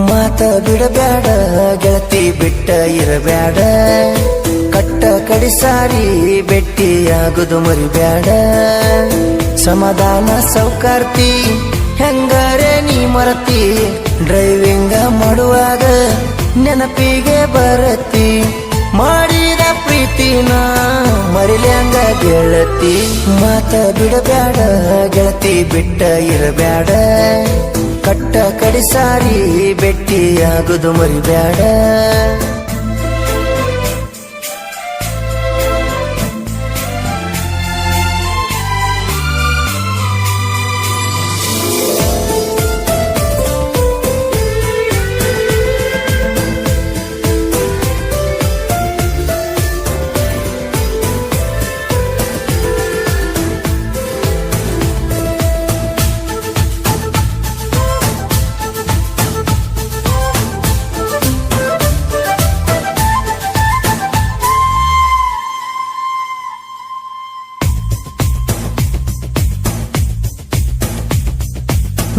ಮಾತ ಬಿಡಬ್ಯಾಡ ಗೆಳತಿ ಬಿಟ್ಟ ಇರಬ್ಯಾಡ ಕಟ್ಟ ಕಡಿಸಾರಿ ಬೆಟ್ಟಿಯಾಗುದು ಮರಿಬ್ಯಾಡ ಸಮಾಧಾನ ಸೌಕಾರ್ತಿ ಹೆಂಗಾರೆ ನೀ ಮರತಿ ಡ್ರೈವಿಂಗ ಮಾಡುವಾಗ ನೆನಪಿಗೆ ಬರತಿ ಮಾಡಿದ ಪ್ರೀತಿನ ಮರಿಲ್ಯಾಂಗ ಗೆಳತಿ ಮಾತ ಬಿಡಬ್ಯಾಡ ಗೆಳತಿ ಬಿಟ್ಟ ಇರಬ್ಯಾಡ ಕಟ್ಟ ಕಡಿಸಾರಿ ಬೆಟ್ಟಿಯಾಗುದು ಮರಿಬ್ಯಾಡ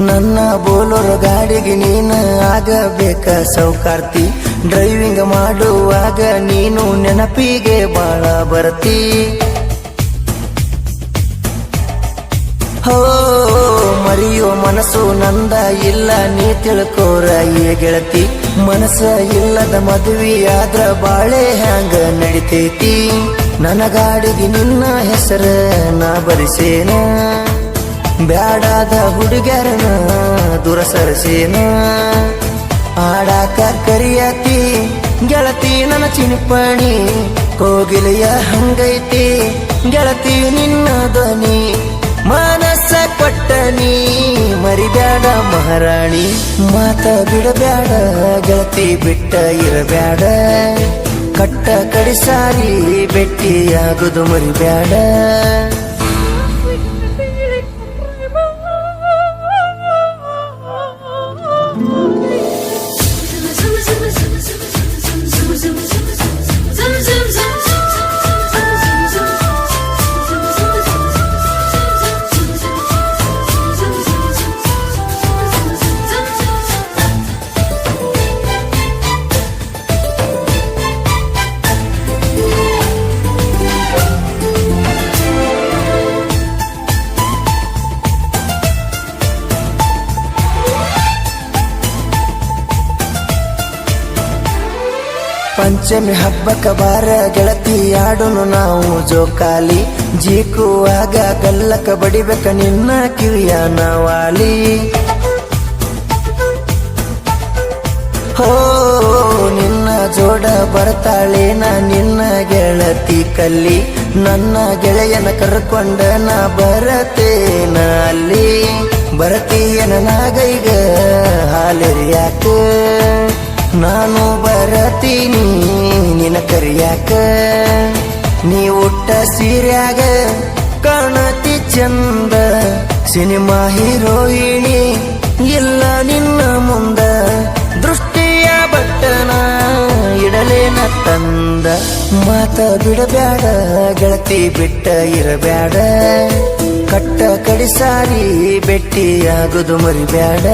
ನನ್ನ ಬೋಲೋರೋ ಗಾಡಿಗೆ ನೀನು ಆಗಬೇಕ ಸೌಕಾರ್ತಿ ಡ್ರೈವಿಂಗ್ ಮಾಡುವಾಗ ನೀನು ನೆನಪಿಗೆ ಬಾಳ ಬರ್ತಿ ಹೋ ಮರಿಯೋ ಮನಸ್ಸು ನಂದ ಇಲ್ಲ ನೀ ತಿಳ್ಕೋರ ಈ ಗೆಳತಿ ಮನಸ್ಸ ಇಲ್ಲದ ಮದುವೆಯಾದ್ರ ಬಾಳೆ ಹ್ಯಾಂಗ ನಡಿತೈತಿ ನನ್ನ ಗಾಡಿಗೆ ನಿನ್ನ ಹೆಸರ ನಾ ಬರಿಸೇನ ಬ್ಯಾಡಾದ ಹುಡುಗ್ಯಾರನ ದೂರ ಸರಸೇನ ಆಡಾಕ ಕರಿಯತಿ ಗೆಳತಿ ನನ್ನ ಚಿನಿಪಣಿ ಕೋಗಿಲೆಯ ಹಂಗೈತಿ ಗೆಳತಿ ನಿನ್ನ ಧ್ವನಿ ಮನಸ್ಸ ಕೊಟ್ಟನಿ ಮರಿಬ್ಯಾಡ ಮಹಾರಾಣಿ ಮಾತ ಬಿಡಬ್ಯಾಡ ಗೆಳತಿ ಬಿಟ್ಟ ಇರಬ್ಯಾಡ ಕಟ್ಟ ಕಡಿಸಾರಿ ಬೆಟ್ಟಿಯಾಗುದು ಮರಿಬ್ಯಾಡ ಪಂಚಮಿ ಹಬ್ಬಕ್ಕ ಬಾರ ಗೆಳತಿ ಆಡುನು ನಾವು ಜೋಕಾಲಿ ಜೀಕುವಾಗ ಗಲ್ಲಕ ಬಡಿಬೇಕ ನಿನ್ನ ಕಿವಿಯ ನಾವಾಲಿ ಹೋ ನಿನ್ನ ಜೋಡ ಬರ್ತಾಳೇನ ನಿನ್ನ ಗೆಳತಿ ಕಲ್ಲಿ ನನ್ನ ಗೆಳೆಯನ ಕರ್ಕೊಂಡ ನಾ ಬರತೇನ ಅಲ್ಲಿ ಬರತೀಯನ ನಾಗೈಗ ಹಾಲೆರಿಯಾಕ ನಾನು ಬರತೀನಿ ನಿನ್ನ ಕರಿಯಾಕ ನೀ ಉಟ್ಟ ಸೀರ್ಯಾಗ ಕಾಣತಿ ಚಂದ ಸಿನಿಮಾ ಹೀರೋಯಿಣಿ ಇಲ್ಲ ನಿನ್ನ ಮುಂದ ದೃಷ್ಟಿಯ ಬಟ್ಟನ ಇಡಲೇನ ತಂದ ಮಾತ ಬಿಡಬ್ಯಾಡ ಗೆಳತಿ ಬಿಟ್ಟ ಇರಬ್ಯಾಡ ಕಟ್ಟ ಕಡಿಸಾರಿ ಬೆಟ್ಟಿಯಾಗುದು ಮರಿಬ್ಯಾಡ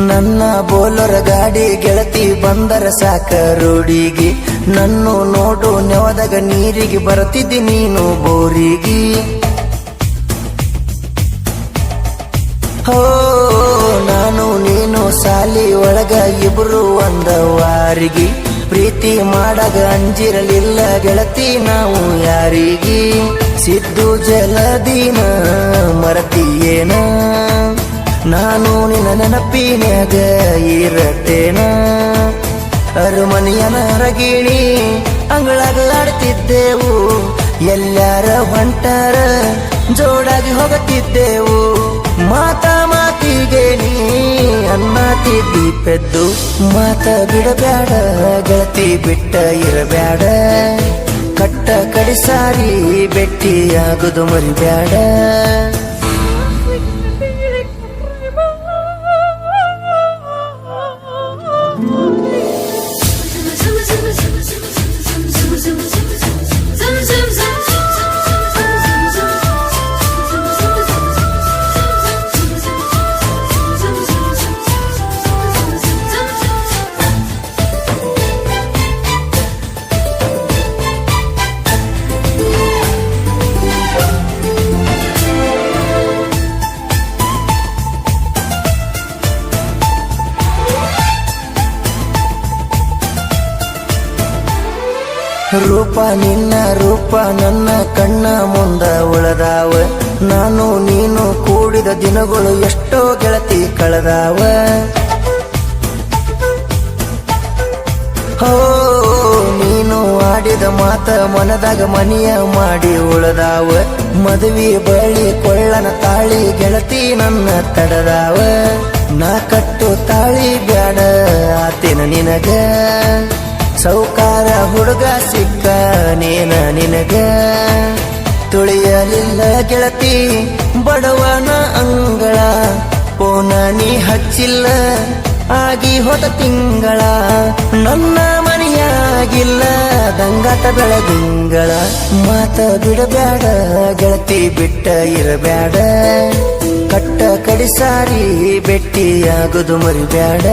ನನ್ನ ಬೋಲರ ಗಾಡಿ ಗೆಳತಿ ಬಂದರ ಸಾಕ ರೋಡಿಗೆ ನನ್ನು ನೋಡು ನೆವದಾಗ ನೀರಿಗೆ ಬರ್ತಿದ್ದಿ ನೀನು ಬೋರಿಗೆ ಹೋ ನಾನು ನೀನು ಸಾಲಿ ಒಳಗ ಇಬ್ರು ಒಂದ ವಾರಿಗೆ ಪ್ರೀತಿ ಮಾಡಾಗ ಅಂಜಿರಲಿಲ್ಲ ಗೆಳತಿ ನಾವು ಯಾರಿಗೆ ಸಿದ್ದು ಜಲದಿನ ಮರತಿಯೇನ ನಾನು ನಿನ್ನ ನೆನಪಿನ್ಯಾಗ ಇರತೇನ ಅರಮನೆಯನ ಅರಗಿಣಿ ಅಂಗಳಾಗ ಆಡ್ತಿದ್ದೆವು, ಎಲ್ಲಾರ ಹೊಂಟಾರ ಜೋಡಾಗಿ ಹೋಗುತ್ತಿದ್ದೆವು. ಮಾತಿಗೆ ನೀ ಅನ್ನತಿದ್ದಿ ಪೆದ್ದು, ಮಾತ ಬಿಡಬ್ಯಾಡ ಗೆಳತಿ ಬಿಟ್ಟ ಇರಬ್ಯಾಡ, ಕಟ್ಟ ಕಡಿಸಾರಿ ಬೆಟ್ಟಿಯಾಗುದು ಮರಿಬ್ಯಾಡ. ರೂಪ ನಿನ್ನ ರೂಪ ನನ್ನ ಕಣ್ಣ ಮುಂದ ಉಳದಾವ, ನಾನು ನೀನು ಕೂಡಿದ ದಿನಗಳು ಎಷ್ಟೋ ಗೆಳತಿ ಕಳೆದಾವ. ಹೋ ನೀನು ಆಡಿದ ಮಾತ ಮನದಾಗ ಮನಿಯ ಮಾಡಿ ಉಳದಾವ, ಮದುವೆ ಬಳಿ ಕೊಳ್ಳನ ತಾಳಿ ಗೆಳತಿ ನನ್ನ ತಡದಾವ. ನಾ ಕಟ್ಟು ತಾಳಿ ಬ್ಯಾಡ ಆತಿನ ನಿನಗ, ಸೌಕಾರ ಹುಡುಗ ಸಿಕ್ಕ ನೇನ ನಿನಗ. ತುಳಿಯಲಿಲ್ಲ ಗೆಳತಿ ಬಡವನ ಅಂಗಳ, ಪೋನ ನೀ ಹಚ್ಚಿಲ್ಲ ಆಗಿ ಹೋದ ತಿಂಗಳ. ನನ್ನ ಮನೆಯಾಗಿಲ್ಲ ದಂಗಾಟ ಬೆಳದಿಂಗಳ, ಮಾತ ಬಿಡಬ್ಯಾಡ ಗೆಳತಿ ಬಿಟ್ಟ ಇರಬ್ಯಾಡ, ಕಟ್ಟ ಕಡಿಸಾರಿ ಬೆಟ್ಟಿಯಾಗುದು ಮರಿಬ್ಯಾಡ.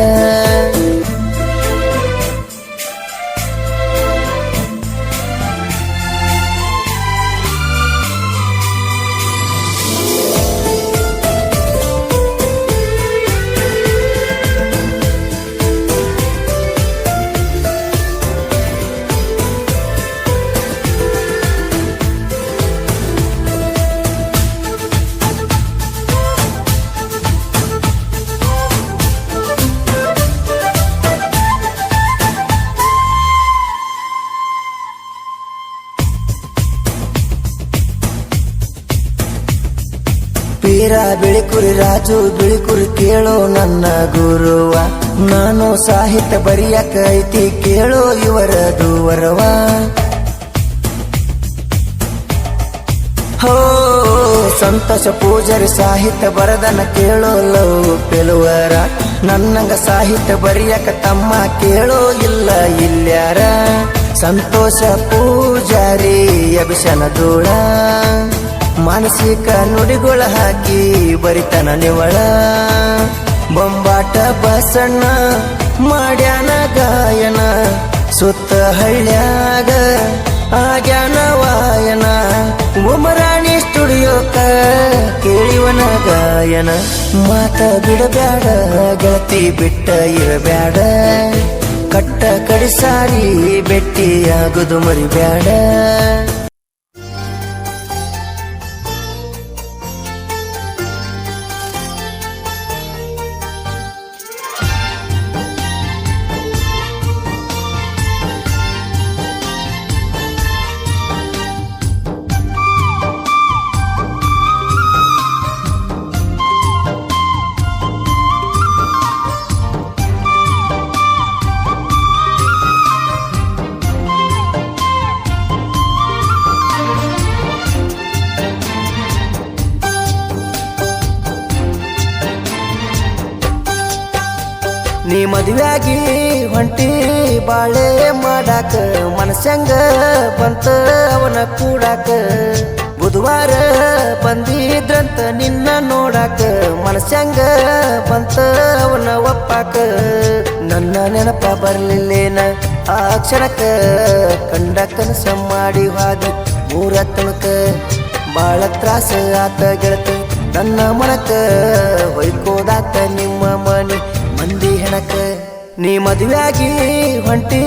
ಪೀರ ಬಿಳಿಕುರಿ ರಾಜು ಬಿಳಿಕುರಿ ಕೇಳೋ ನನ್ನ ಗುರುವ, ನಾನು ಸಾಹಿತ್ಯ ಬರಿಯಕ ಐತಿ ಕೇಳೋ ಇವರ ದೂವರವ. ಹೋ ಸಂತೋಷ ಪೂಜಾರಿ ಸಾಹಿತ್ಯ ಬರದನ ಕೇಳೋ ಲವ್ ಪೆಲುವರ, ನನ್ನಂಗ ಸಾಹಿತ್ಯ ಬರಿಯಕ ತಮ್ಮ ಕೇಳೋ ಇಲ್ಲ ಇಲ್ಯಾರ. ಸಂತೋಷ ಪೂಜಾರಿ ಅಭಿಷನ ಧೂಳ, ಮಾನಸಿಕ ನುಡಿಗಳ ಹಾಕಿ ಬರಿತನ ನಿವಳ. ಬೊಂಬಾಟ ಬಸಣ್ಣ ಮಾಡ್ಯಾನ ಗಾಯನ, ಸುತ್ತ ಹಳ್ಳ್ಯಾಗ ಆಗ್ಯಾನ ವಾಯನ. ಉಮರಾಣಿ ಸ್ಟುಡಿಯೋಕ ಕೇಳಿವನ ಗಾಯನ, ಮಾತ ಬಿಡಬ್ಯಾಡ ಗೆಳತಿ ಬಿಟ್ಟ ಇರಬ್ಯಾಡ, ಕಟ್ಟ ಕಡಿಸಾರಿ ಬೆಟ್ಟಿಯಾಗುದು ಮರಿಬ್ಯಾಡ. ನೀ ಮದುವೆಯಾಗಿ ಹೊಂಟಿ ಬಾಳೆ ಮಾಡಾಕ, ಮನಸ್ಸಂಗ ಬಂತ ಅವನ ಕೂಡಾಕ. ಬುಧವಾರ ಬಂದಿದ್ರಂತ ನಿನ್ನ ನೋಡಾಕ, ಮನಸ್ಸಂಗ ಬಂತ ಅವನ ಒಪ್ಪಾಕ. ನನ್ನ ನೆನಪ ಬರ್ಲಿಲ್ಲೇನ ಆ ಕ್ಷಣಕ್ಕ, ಕಂಡ ಕನಸ ಮಾಡಿ ಹಾದಿ ಮೂರ ತನಕ. ಬಾಳ ತ್ರಾಸ ಆತ ಗೆಳತ ನನ್ನ ಮನಕ, ಹೊಯ್ಕೋದಾತ ನಿಮ್ಮ ಮನೆ ಮಂದಿ ಹೆಣಕ. ನೀ ಮದುವೆಯಾಗಿ ಹೊಂಟಿ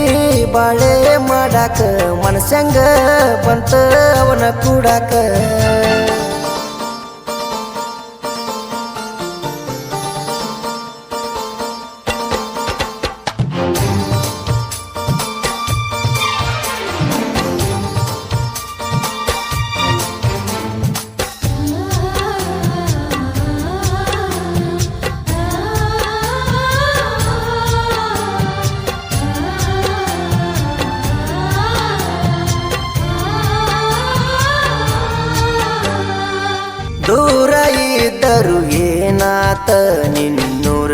ಬಾಳೆ ಮಾಡಾಕ, ಮನಸ್ಸಂಗ ಬಂತ ಅವನ ಕೂಡಾಕ. ಅಂತ ನಿನ್ನೂರ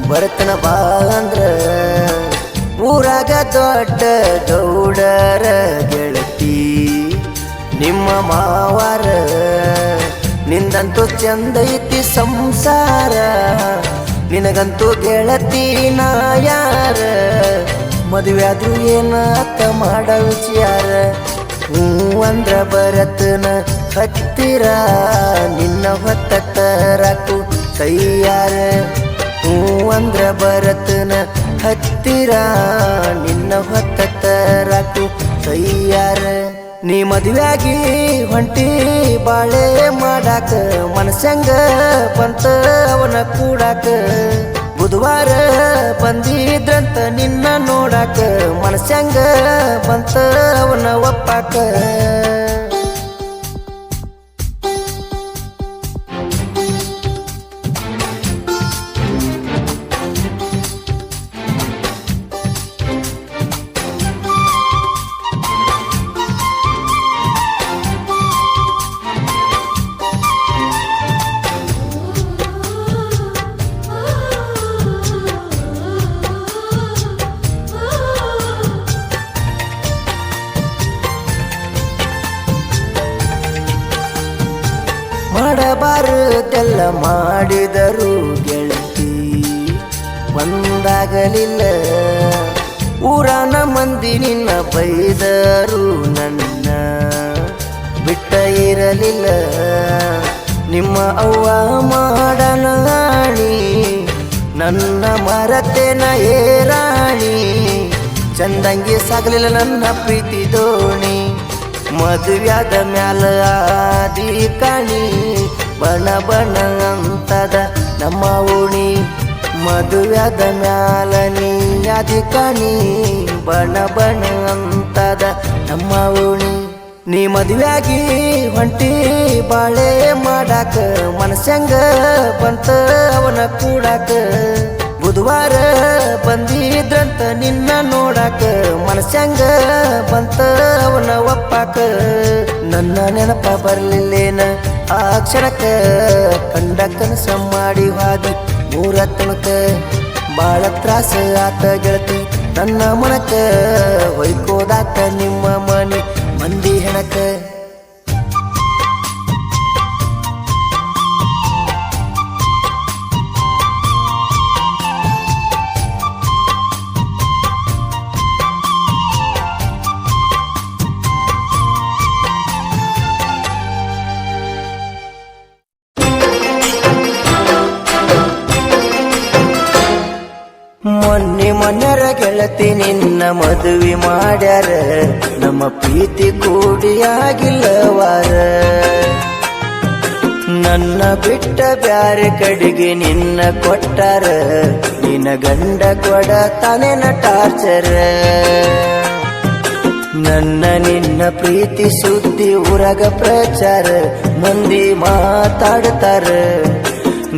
ಬರ್ತನ ಬಾ ಅಂದ್ರ ಊರಾಗ ದೊಡ್ಡ ಗೌಡರ ಗೆಳತಿ ನಿಮ್ಮ ಮಾವಾರ ನಿಂದಂತೂ ಚಂದ ಐತಿ ಸಂಸಾರ ನಿನಗಂತೂ ಗೆಳತಿ ನಾ ಯಾರ ಮದುವೆ ಆದ್ರೂ ಏನಾತ ಮಾಡ ವಿಚಾರ ಅಂದ್ರ ಬರತನ ಹತ್ತಿರ ನಿನ್ನ ಹೊತ್ತ ತರಾಕು ತಯ್ಯಾರ ಅಂದ್ರ ಬರತನ ಹತ್ತಿರ ನಿನ್ನ ಹೊತ್ತ ತರಾಕು ತಯ್ಯಾರ ನೀ ಮದುವೆಯಾಗಿ ಹೊಂಟಿ ಬಾಳೆ ಮಾಡಾಕ ಮನಸ್ಸಂಗ ಬಂತ ಅವನ ಕೂಡಾಕ ಬುಧವಾರ ಬಂದಿದ್ರಂತ ನಿನ್ನ ನೋಡಾಕ ಮನಸ್ಸಂಗ ಬಂತ ಅವನ ಒಪ್ಪಾಕ ಮಾಡಬಾರದೆಲ್ಲ ಮಾಡಿದರು ಗೆಳತಿ ಒಂದಾಗಲಿಲ್ಲ ಊರಾನ ಮಂದಿ ನಿನ್ನ ಬೈದರು ನನ್ನ ಬಿಟ್ಟ ಇರಲಿಲ್ಲ ನಿಮ್ಮ ಅವ್ವ ಮಾಡನಾಣಿ ನನ್ನ ಮರತೆನ ಏರಾಣಿ ಚಂದಂಗಿ ಸಾಗಲಿಲ್ಲ ನನ್ನ ಪ್ರೀತಿ ದೋಣಿ ಮದುವ್ಯಾದ ಮ್ಯಾಲ ಆದಿ ಕಾಣಿ ಬಣ ಬಣ ಅಂತದ ನಮ್ಮ ಓಣಿ ಮದುವ್ಯಾದ ಮ್ಯಾಲ ನೀ ಆದಿ ಕಾಣಿ ಬಣ ಬಣ ಅಂತದ ನಮ್ಮ ಓಣಿ ನೀ ಮದುವೆಯಾಗಿ ಹೊಂಟಿ ಬಾಳೆ ಮಾಡಾಕ ಮನಸ್ಸಂಗ ಬಂತ ಅವನ ಕೂಡಾಕ ಬುಧವಾರ ಬಂದಿದ್ರಂತ ನಿನ್ನ ನೋಡಾಕ ಮನಸ್ಸಂಗ ಬಂತ ಅವನ ಒಪ್ಪಾಕ ನನ್ನ ನೆನಪ ಬರ್ಲಿಲ್ಲೇನ ಆ ಕ್ಷಣಕ್ಕ ಕಂಡ ಕನಸ ಮಾಡಿ ಹಾದಿ ಮೂರ ತನಕ ಬಾಳ ತ್ರಾಸ ಆತ ಗೆಳತಿ ನನ್ನ ಮನಕ ಹೊಯ್ಕೋದಾತ ನಿಮ್ಮ ಮನೆ ಮಂದಿ ಹೆಣಕ ಮೊನ್ನೆರ ಗೆಳತಿ ನಿನ್ನ ಮದುವೆ ಮಾಡ್ಯಾರ ನಮ್ಮ ಪ್ರೀತಿ ಕೂಡಿಯಾಗಿಲ್ಲವಾರ ನನ್ನ ಬಿಟ್ಟ ಬ್ಯಾರೆ ಕಡೆಗೆ ನಿನ್ನ ಕೊಟ್ಟಾರ ನಿನ್ನ ಗಂಡ ಕೊಡ ತಾನೇನ ಟಾರ್ಚರ ನನ್ನ ನಿನ್ನ ಪ್ರೀತಿ ಸುದ್ದಿ ಊರಾಗ ಪ್ರಚಾರ ಮಂದಿ ಮಾತಾಡ್ತಾರ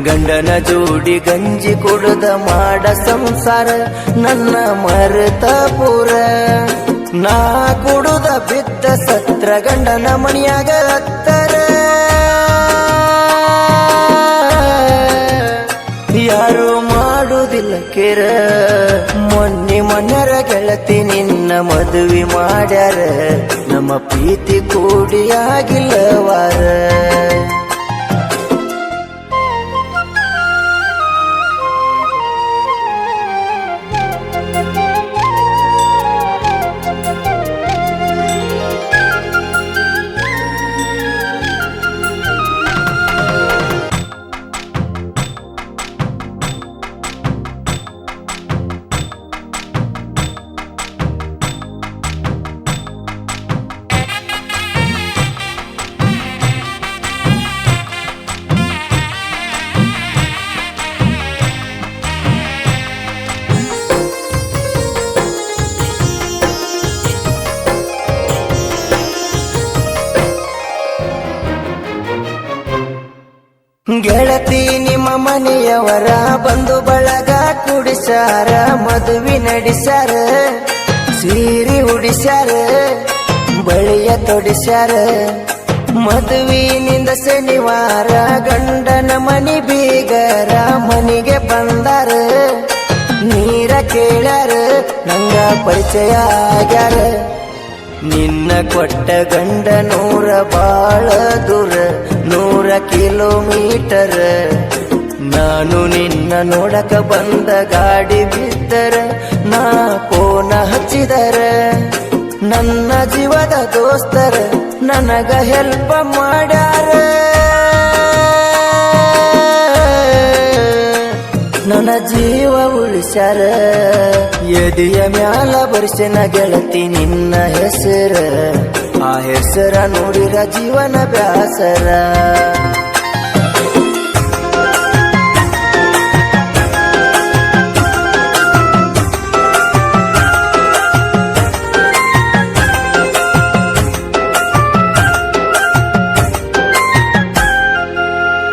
ಗಂಡನ ಜೋಡಿ ಗಂಜಿ ಕುಡ್ದ ಮಾಡ ಸಂಸಾರ ನನ್ನ ಮರೆತ ಪೂರ ನಾ ಕುಡುದ ಬಿದ್ದ ಸತ್ರ ಗಂಡನ ಮಣಿಯಾಗ ಹತ್ತರ ಯಾರು ಮಾಡುವುದಿಲ್ಲ ಕೆರ ಮೊನ್ನೆರ ಗೆಳತಿ ನಿನ್ನ ಮದುವೆ ಮಾಡ್ಯಾರ ನಮ್ಮ ಪ್ರೀತಿ ಕೂಡಿಯಾಗಿಲ್ಲವಾರ ಗೆಳತಿ ನಿಮ್ಮ ಮನೆಯವರ ಬಂದು ಬಳಗ ಕುಡಿಸ್ಯಾರ ಮದುವೆ ನಡೆಸ್ಯಾರ ಸೀರೆ ಉಡಿಸ್ಯಾರ ಬಳಿಯ ತೊಡಿಸ್ಯಾರ ಮದುವಿನಿಂದ ಶನಿವಾರ ಗಂಡನ ಮನಿ ಬೀಗರ ಮನಿಗೆ ಬಂದಾರ ನೀರ ಕೇಳ್ಯಾರ ನಂಗ ಪರಿಚಯ ಆಗ್ಯಾರ ನಿನ್ನ ಕೊಟ್ಟ ಗಂಡ 100 ಬಾಳ ದೂರ 100 ಕಿಲೋಮೀಟರ್ ನಾನು ನಿನ್ನ ನೋಡಕ ಬಂದ ಗಾಡಿ ಬಿದ್ದರ ನಾ ಫೋನ ಹಚ್ಚಿದರ ನನ್ನ ಜೀವದ ದೋಸ್ತರ ನನಗ ಹೆಲ್ಪ್ ಮಾಡ್ಯಾರ ನನ್ನ ಜೀವ ಉಳಿಸ್ಯಾರ ಎದೆಯ ಮ್ಯಾಲ ಬರ್ಸೆನ ಗೆಳತಿ ನಿನ್ನ ಹೆಸರ ಆ ಹೆಸರ ನೋಡಿರ ಜೀವನ ಬ್ಯಾಸರ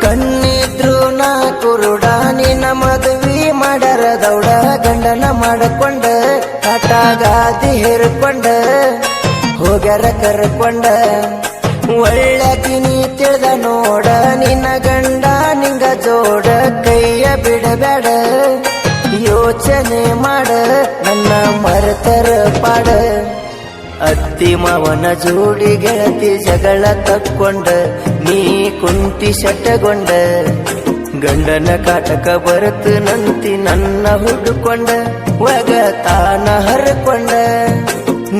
ಕಣ್ಣಿದ್ರು ನಾ ಕುರುಡ ನಿನ್ನ ಮದುವೆ ಮಾಡರ ದೌಡ ಗಂಡನ ಮಾಡಕೊಂಡ ಕಾಟಾಗಾದಿ ಹೇರ್ಕೊಂಡ ಹೋಗ್ಯಾರ ಕರ್ಕೊಂಡ ಒಳ್ಳೆಕಿನಿ ತಿಳಿದ ನೋಡ ನಿನ್ನ ಗಂಡ ನಿಂಗ ಜೋಡ ಕೈಯ ಬಿಡಬೇಡ ಯೋಚನೆ ಮಾಡ ನನ್ನ ಮರೆತರ ಪಾಡ ಅತ್ತಿ ಮಾವನ ಜೋಡಿ ಗೆಳತಿ ಜಗಳ ತಕ್ಕೊಂಡ ನೀ ಕುಂತಿ ಶಟಗೊಂಡ ಗಂಡನ ಕಾಟಕ ಬರತು ನಂತಿ ನನ್ನ ಹುಡುಕೊಂಡ ಒಗತಾನ ಹರ್ಕೊಂಡ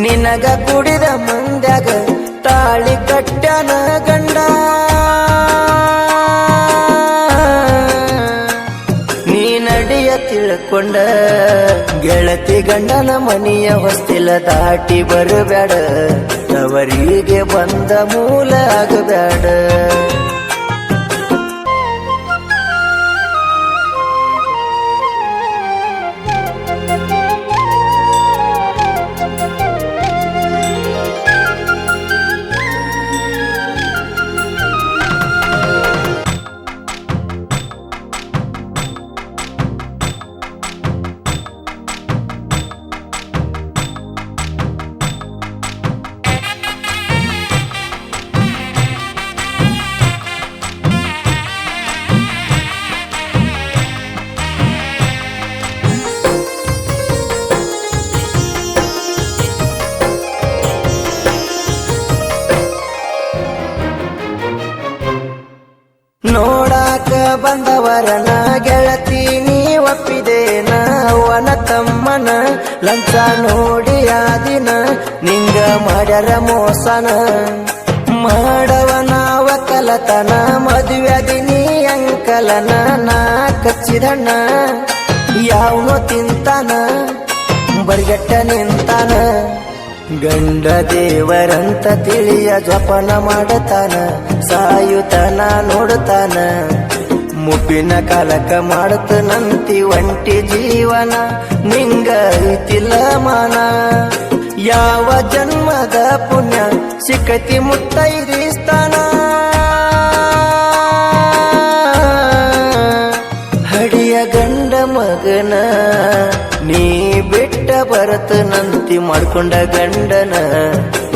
ನಿನಗ ಕುಡಿದ ಮಂದ್ಯಾಗ ತಾಳಿ ಕಟ್ಟ್ಯಾನ ಗಂಡ ನೀ ನಡಿಯ ತಿಳ್ಕೊಂಡ ಗೆಳತಿ ಗಂಡನ ಮನಿಯ ಹೊಸ್ತಿಲ ದಾಟಿ ಬರಬೇಡ ತವರಿಗೆ ಬಂದ ಮೂಲ ಆಗಬೇಡ ನೋಡಾಕ ಬಂದವರನ ಗೆಳತಿ ನೀ ಒಪ್ಪಿದೇನ ಅವನ ತಮ್ಮನ ಲಂಚ ನೋಡಿ ಆದಿನ ನಿಂಗ ಮಾಡ್ಯಾರ ಮೋಸನ ಮಾಡವನ ಒಕ್ಕಲತನ ಮದುವೆದಿನಿ ಅಂಕಲನ ನಾ ಕಚ್ಚಿದಣ್ಣ ಯಾವನೋ ತಿಂತಾನ ಬರ್ಗೆಟ್ಟ ನಿಂತಾನ ಗಂಡ ದೇವರಂತ ತಿಳಿಯ ಜಪನ ಮಾಡತಾನ ಸಾಯುತನ ನೋಡ್ತಾನ ಮುಪ್ಪಿನ ಕಾಲಕ ಮಾಡತ ನಂತಿ ಒಂಟಿ ಜೀವನ ನಿಂಗ ಐತಿಲ್ಲ ಮಾನ ಯಾವ ಜನ್ಮದ ಪುಣ್ಯ ಸಿಕ್ಕತಿ ಮುತ್ತೈದಿ ಸ್ಥಾನ ಹಡಿಯ ಗಂಡ ಮಗನ ನೀ ಬಿಟ್ಟ ಬರತ ನಂತಿ ಮಾಡ್ಕೊಂಡ ಗಂಡನ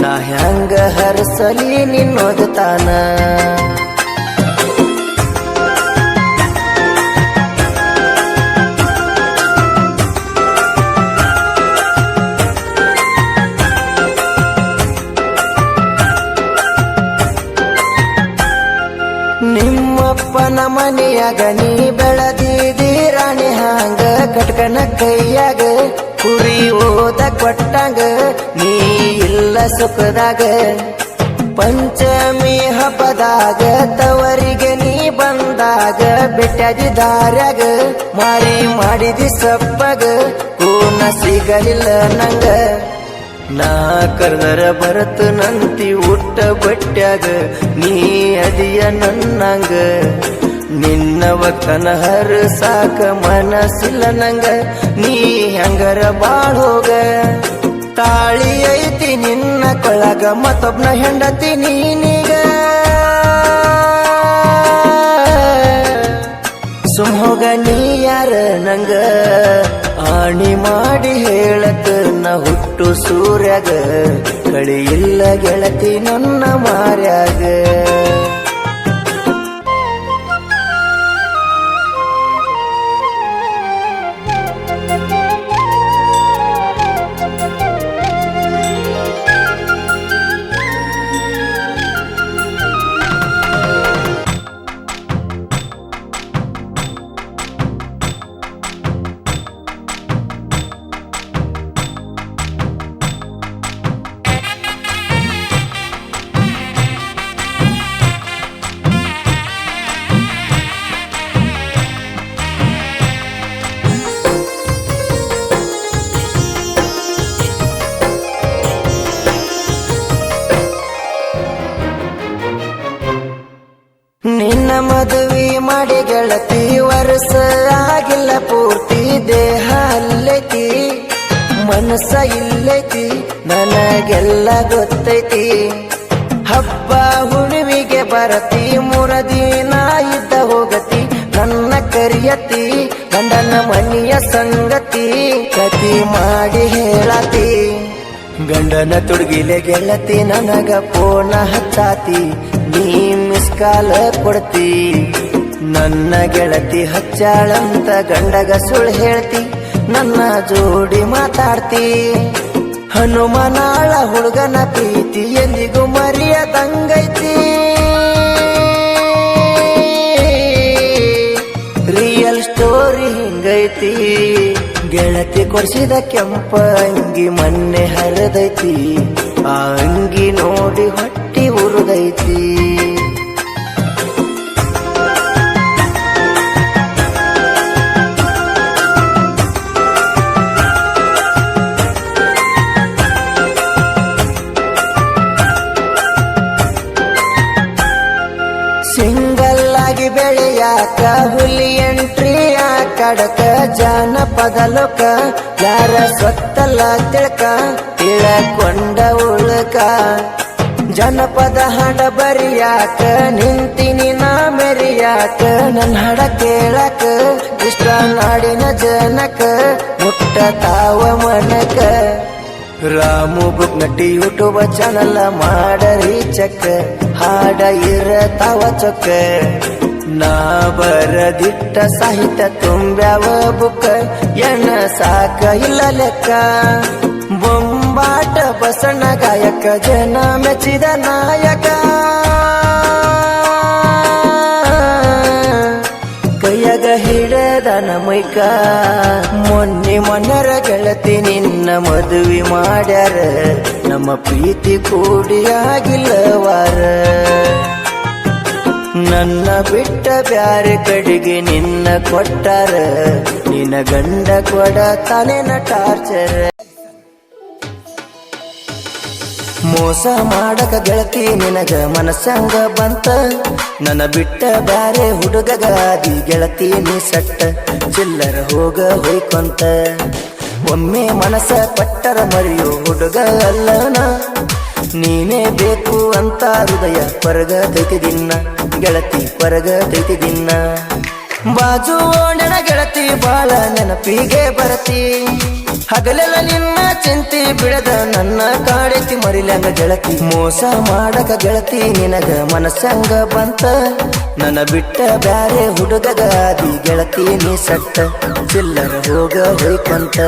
ನಾ ಹ್ಯಾಂಗ ಹರಸಲಿ ನಿನ್ನೋದತಾನ ನಿಮ್ಮಪ್ಪನ ಮನೆಯಾಗ ನೀ ಬೆಳದಿದಿ ರಾಣಿ ಹಾಂಗ ಕಟ್ಕನ ಕೈಯಾಗ ಕುರಿ ಓದ ಕೊಟ್ಟಂಗ ನೀ ಇಲ್ಲ ಸುಖದಾಗ ಪಂಚಮಿ ಹಬ್ಬದಾಗ ತವರಿಗೆ ನೀ ಬಂದಾಗ ಬೆಟ್ಟದಿ ದಾರ್ಯಾಗ ಮಾರಿ ಮಾಡಿದಿ ಸಪ್ಪಗ ಕೂನ ಸಿಗಲಿಲ್ಲ ನಂಗ ನಾ ಕರ್ದರ ಬರತ ನಂತಿ ಉಟ್ಟ ಬಟ್ಟ್ಯಾಗ ನೀ ಅದಿಯ ನನ್ನಂಗ ನಿನ್ನ ಒಕ್ಕನ ಹರ ಸಾಕ ಮನಸ್ಸಿಲ್ಲ ನಂಗ ನೀ ಹೆಂಗರ ಬಾಳ್ ಹೋಗ ತಾಳಿ ಐತಿ ನಿನ್ನ ಕೊಳಗ ಮತ್ತೊಬ್ನ ಹೆಂಡತಿ ನೀನೀಗ ಸುಮ್ಹೋಗ ನೀ ಯಾರ ನಂಗ ಆಣಿ ಮಾಡಿ ಹೇಳತ ನ ಹುಟ್ಟು ಸೂರ್ಯಾಗ ಕಳಿ ಇಲ್ಲ ಗೆಳತಿ ನನ್ನ ಮಾರ್ಯಾಗ. ನಿನ್ನ ಮದುವೆ ಮಾಡಿ ಗೆಳತಿ ವರ್ಷ ಆಗಿಲ್ಲ ಪೂರ್ತಿ, ದೇಹ ಅಲ್ಲೈತಿ ಮನಸ್ಸ ಇಲ್ಲೈತಿ ನನಗೆಲ್ಲ ಗೊತ್ತೈತಿ. ಹಬ್ಬ ಹುಣ್ಣಿಮೆಗೆ ಬರತಿ 3 ದಿನ ಇದ್ದ ಹೋಗತಿ, ನನ್ನ ಕರಿಯತಿ ಗಂಡನ ಮನೆಯ ಸಂಗತಿ ಕತಿ ಮಾಡಿ ಹೇಳತಿ. ಗಂಡನ ತುಡುಗಿಲೆ ಗೆಳತಿ ನನಗ ಫೋನ ಹಚ್ಚಾತಿ, ನೀ ಮಿಸ್ ಕಾಲ ಕೊಡ್ತಿ. ನನ್ನ ಗೆಳತಿ ಹಚ್ಚಾಳಂತ ಗಂಡಗ ಸುಳ್ಳು ಹೇಳ್ತಿ, ನನ್ನ ಜೋಡಿ ಮಾತಾಡ್ತಿ. ಹನುಮನಾಳ ಹುಡುಗನ ಪ್ರೀತಿ ಎಂದಿಗೂ ಮರೆಯದಂಗೈತಿ. Real story ಹಿಂಗೈತಿ. ಗೆಳತಿ ಕೊಡಿಸಿದ ಕೆಂಪ ಅಂಗಿ ಮೊನ್ನೆ ಹರಿದೈತಿ, ಆ ಅಂಗಿ ನೋಡಿ ಹೊಟ್ಟಿ ಉರುದೈತಿ. ಸಿಂಗಲ್ ಆಗಿ ಬೆಳೆಯಾಕ ಹುಲಿ ಎಂಟ್ರಿ ಕಡಕ ಜಾನಪದ ಲೋಕ ಯಾರ ಸ್ವತ್ತಲ್ಲ ತಿಳ್ಕ ತಿಳಕೊಂಡ ಉಳ್ಕ. ಜನಪದ ಹಾಡ ಬರಿಯಾಕ ನಿಂತಿನಿ ನಾ ಮೆರಿಯಾಕ, ನನ್ನ ಹಾಡ ಕೇಳಕ ಇಷ್ಟ ನಾಡಿನ ಜನಕ ಮುಟ್ಟ ತಾವ ಮನಕ. ರಾಮು ಬುಕ್ ನಟಿ ಯೂಟ್ಯೂಬ್ ಚಾನಲ್ ಮಾಡರಿ ಚಕ್ಕ, ಹಾಡ ಇರತಾವ ಚೊಕ್ಕ. ನಾ ಬರದಿಟ್ಟ ಸಾಹಿತ್ಯ ತುಂಬ್ಯಾವ ಬುಕ್ಕ, ಎಣ್ಣ ಸಾಕ ಇಲ್ಲ ಲೆಕ್ಕ. ಬೊಂಬಾಟ ಬಸಣ್ಣ ಗಾಯಕ ಜನ ಮೆಚ್ಚಿದ ನಾಯಕ. ಕೈಯಾಗ ಹಿಡದನ ಮೈಕ ಮೊನ್ನೆ ಮನ್ನರ ಗೆಳತಿ ನಿನ್ನ ಮದುವೆ ಮಾಡ್ಯಾರ, ನಮ್ಮ ಪ್ರೀತಿ ಕೂಡಿ ಆಗಿಲ್ಲವಾರ. ನನ್ನ ಬಿಟ್ಟ ಬ್ಯಾರೆ ಕಡೆಗೆ ನಿನ್ನ ಕೊಟ್ಟಾರ, ನಿನ್ನ ಗಂಡ ಕೊಡ ತಾನೇನ ಟಾರ್ಚರ್. ಮೋಸ ಮಾಡಕ ಗೆಳತಿ ನಿನಗ ಮನಸ್ಸಂಗ ಬಂತ, ನನ್ನ ಬಿಟ್ಟ ಬ್ಯಾರೆ ಹುಡುಗಗಾದಿ ಗೆಳತಿ ನೀ ಸಟ್ಟ. ಚಿಲ್ಲರ ಹೋಗ ಹೊಯ್ಕೊಂತ ಒಮ್ಮೆ ಮನಸ್ಸ ಪಟ್ಟರ ಮರಿಯೋ ಹುಡುಗ ಅಲ್ಲನ, ನೀನೇ ಬೇಕು ಅಂತ ಹೃದಯ ಪರಗತೈತಿ ದಿನ ಗೆಳತಿ ಪರಗತೈತಿ ದಿನ. ಬಾಜು ಓಣನ ಗೆಳತಿ ಬಾಳ ನೆನಪಿಗೆ ಬರತಿ, ಹಗಲೆಲ್ಲ ನಿನ್ನ ಚಿಂತಿ ಬಿಡದ ನನ್ನ ಕಾಡೈತಿ ಮರಿಲಂಗ ಗೆಳತಿ. ಮೋಸ ಮಾಡಕ ಗೆಳತಿ ನಿನಗ ಮನಸ್ಸಂಗ ಬಂತ, ನನ್ನ ಬಿಟ್ಟ ಬ್ಯಾರೆ ಹುಡುಗಗಾದಿ ಗೆಳತಿ ನೀ ಸಟ್ಟ. ಚಿಲ್ಲರ ಹೋಗ ಹೊಯ್ಕೊಂತ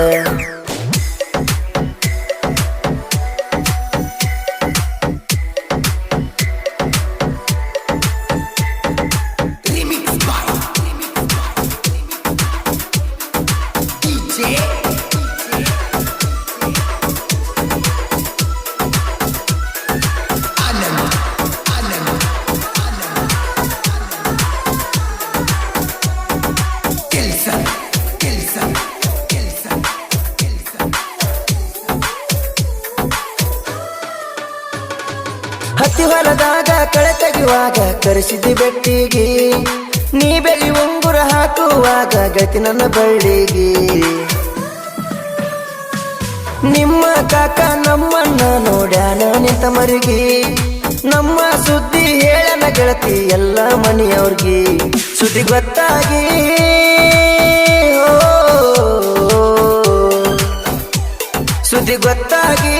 ಹತ್ತಿ ಹೊಲದಾಗ ಕಳೆ ತೆಗೆಯುವಾಗ ಕರೆಸಿದ್ದಿ ಬೆಟ್ಟಿಗೆ, ನೀ ಬೆಳಿ ಉಂಗುರ ಹಾಕುವಾಗ ಗತಿ ನನ್ನ ಬಳ್ಳಿಗೆ. ನಿಮ್ಮ ಕಾಕ ನಮ್ಮನ್ನ ನೋಡ್ಯಾನ ನಿಂತ ಮರಿಗೆ, ನಮ್ಮ ಸುದ್ದಿ ಹೇಳನ ಗೆಳತಿ ಎಲ್ಲ ಮನೆಯವ್ರಿಗೆ. ಸುದ್ದಿ ಗೊತ್ತಾಗಿ ಸುದ್ದಿ ಗೊತ್ತಾಗಿ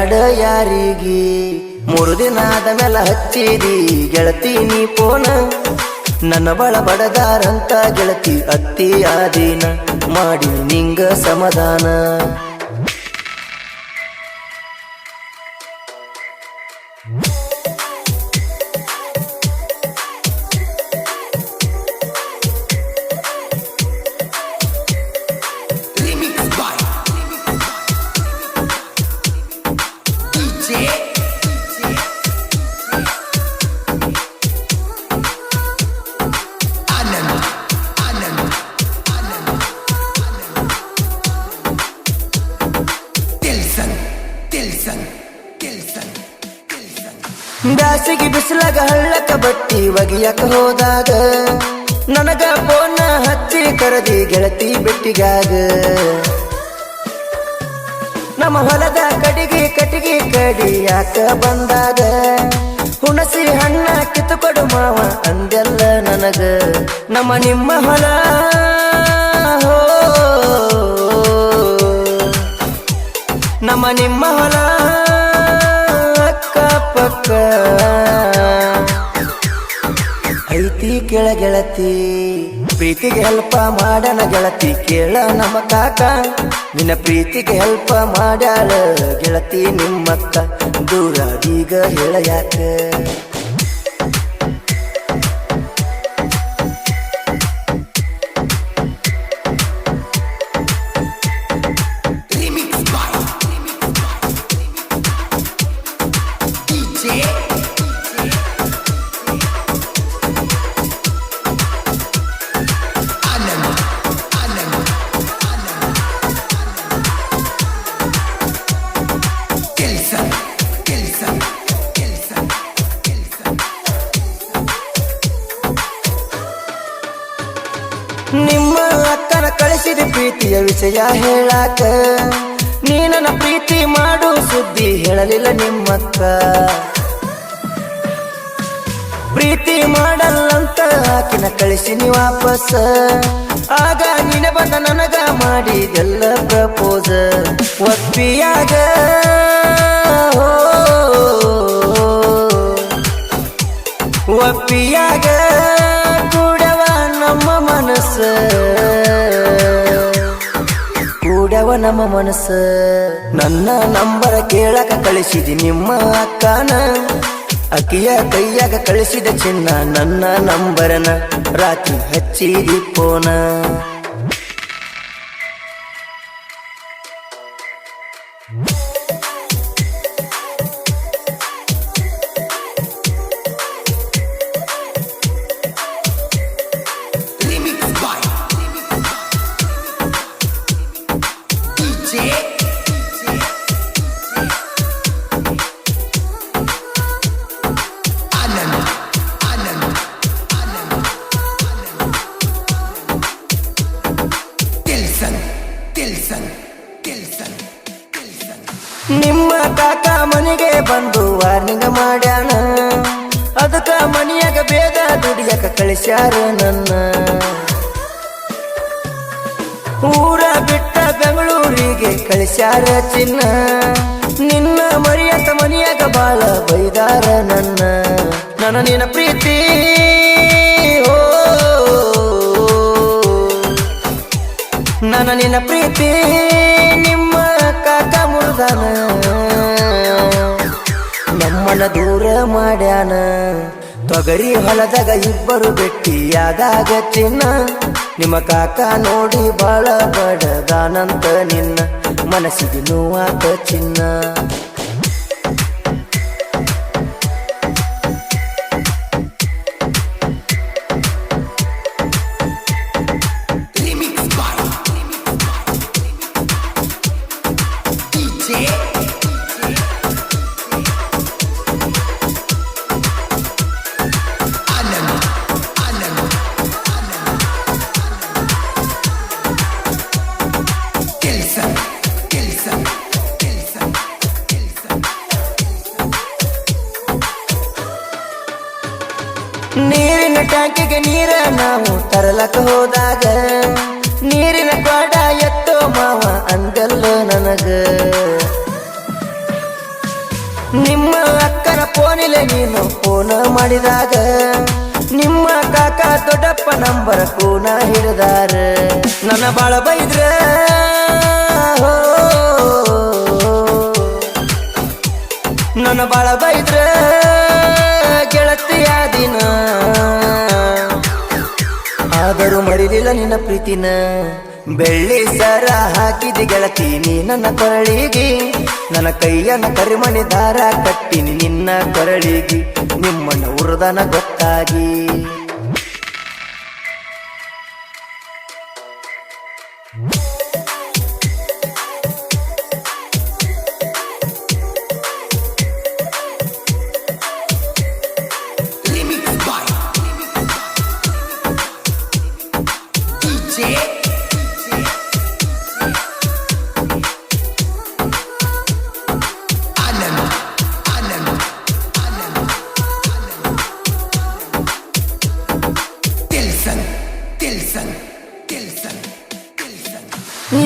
ಬ್ಯಾಡ ಯಾರಿಗಿ 3 ದಿನ ಆದ ಮೇಲೆ ಹಚ್ಚಿದಿ ಗೆಳತಿ ನೀ ಫೋನ ನನ್ನ ಬಳ ಬಡದಾರಂತ ಗೆಳತಿ ಅತ್ತಿ ಆದೀನ ಮಾಡಿ ನಿಂಗ ಸಮಾಧಾನ ಬ್ಯಾಸಿಗೆ ಬಿಸಿಲಾಗ ಹಳ್ಳಕ ಬಟ್ಟಿ ಒಗಿಯಕ ಹೋದಾಗ ನನಗ ಫೋನ ಹಚ್ಚಿ ಕರದಿ ಗೆಳತಿ ಬೆಟ್ಟಿಗಾಗ ನಮ್ಮ ಹೊಲದ ಕಟಿಗೆ ಕಡಿಯಾಕ ಬಂದಾಗ ಹುಣಸಿ ಹಣ್ಣ ಕಿತ್ತುಕೊಡು ಮಾವ ಅಂದೆಲ್ಲ ನನಗ ನಮ್ಮ ನಿಮ್ಮ ಹೊಲ ನಮ್ಮ ನಿಮ್ಮ ಹೊಲ ಪಕ್ಕ ಐತಿ ಕೆಳ ಗೆಳತಿ ಪ್ರೀತಿಗೆ ಹೆಲ್ಪ ಮಾಡನ ಗೆಳತಿ ಕೇಳ ನಮ್ಮ ಕಾಕ ನಿನ್ನ ಪ್ರೀತಿಗೆ ಹೆಲ್ಪ ಮಾಡ್ಯಾಳ ಗೆಳತಿ ನಿಮ್ಮಕ್ಕ ದೂರ ಈಗ ಹೇಳ ಯಾಕ ನಿಮ್ಮ ಅಕ್ಕನ ಕಳಿಸಿದ ಪ್ರೀತಿಯ ವಿಷಯ ಹೇಳಾಕ ನೀ ನನ್ನ ಪ್ರೀತಿ ಮಾಡು ಸುದ್ದಿ ಹೇಳಲಿಲ್ಲ ನಿಮ್ಮಕ್ಕ ಪ್ರೀತಿ ಮಾಡಲ್ಲಂತ ಆಕಿನ ಕಳಿಸಿ ನೀ ವಾಪಸ್ ಆಗ ನೀನ ಬಂದ ನನಗ ಮಾಡಿದೆಲ್ಲ ಪ್ರಪೋಸ್ ಒಪ್ಪಿಯಾಗ ಒಪ್ಪಿಯಾಗ ಕೂಡವ ನಮ್ಮ ಮನಸ್ಸು ಕೂಡವ ನಮ್ಮ ಮನಸ್ಸು ನನ್ನ ನಂಬರ ಕೇಳಕ ಕಳಿಸಿದಿ ನಿಮ್ಮ ಅಕ್ಕನ ಅಕ್ಕಿಯ ಕೈಯಾಗ ಕಳಿಸಿದ ಚಿನ್ನ ನನ್ನ ನಂಬರನ ರಾತ್ರಿ ಹಚ್ಚಿದಿ ಫೋನ ನಿಮ್ಮ ಕಾಕ ಮನೆಗೆ ಬಂದು ವಾರ್ನಿಂಗ್ ಮಾಡ್ಯಾನ ಅದಕ್ಕ ಮನಿಯಾಗ ಬೇಗ ದುಡಿಯಕ ಕಳಿಸ್ಯಾರ ನನ್ನ ಊರ ಬಿಟ್ಟ ಬೆಂಗಳೂರಿಗೆ ಕಳಿಸ್ಯಾರ ಚಿನ್ನ ನಿನ್ನ ಮರಿಯತ ಮನಿಯಾಗ ಬಾಳ ಬೈದಾರ ನನ್ನ ನಿನ್ನ ಪ್ರೀತಿ ನನ್ನ ನಿನ್ನ ಪ್ರೀತಿ ನಿಮ್ಮ ಕಾಕ ಮುರ್ದಾನ ನಮ್ಮನ್ನ ದೂರ ಮಾಡ್ಯಾನ ತೊಗರಿ ಹೊಲದಾಗ ಇಬ್ಬರು ಭೇಟಿಯಾದಾಗ ಚಿನ್ನ ನಿಮ್ಮ ಕಾಕ ನೋಡಿ ಬಾಳ ಬಡದಾನಂತ ನಿನ್ನ ಮನಸ್ಸಿಗೆ ನೋವಾತ ಚಿನ್ನ ನೀರಿನ ಟ್ಯಾಂಕಿಗೆ ನೀರ ನಾವು ತರಲಕ ಹೋದಾಗ ನೀರಿನ ಕ್ವಾಡ ಎತ್ತೋ ಮಾವ ಅಂದಲ್ಲ ನನಗ ನಿಮ್ಮ ಅಕ್ಕನ ಫೋನಿಲೆ ನೀನು ಫೋನ್ ಮಾಡಿದಾಗ ನಿಮ್ಮ ಕಾಕ ದೊಡ್ಡಪ್ಪ ನಂಬರ್ ಕೂನ ಹಿಡಿದಾರ ನನ್ನ ಬಾಳ ಬೈದ್ರ ನನ್ನ ಬಾಳ ಬೈದ್ರ ಗೆಳತಿಯ ದಿನ ಆದರೂ ಮರಿಲಿಲ್ಲ ನಿನ್ನ ಪ್ರೀತಿನ ಬೆಳ್ಳಿ ಸರ ಹಾಕಿದಿ ಗೆಳತಿ ನೀ ನನ್ನ ಕೊರಳಿಗಿ ನನ್ನ ಕೈಯನ್ನ ಕರಿಮಣಿ ದಾರ ಕಟ್ಟಿನಿ ನಿನ್ನ ಕೊರಳಿಗಿ ನಿಮ್ಮನ್ನ ಉರ್ದನ ಗೊತ್ತಾಗಿ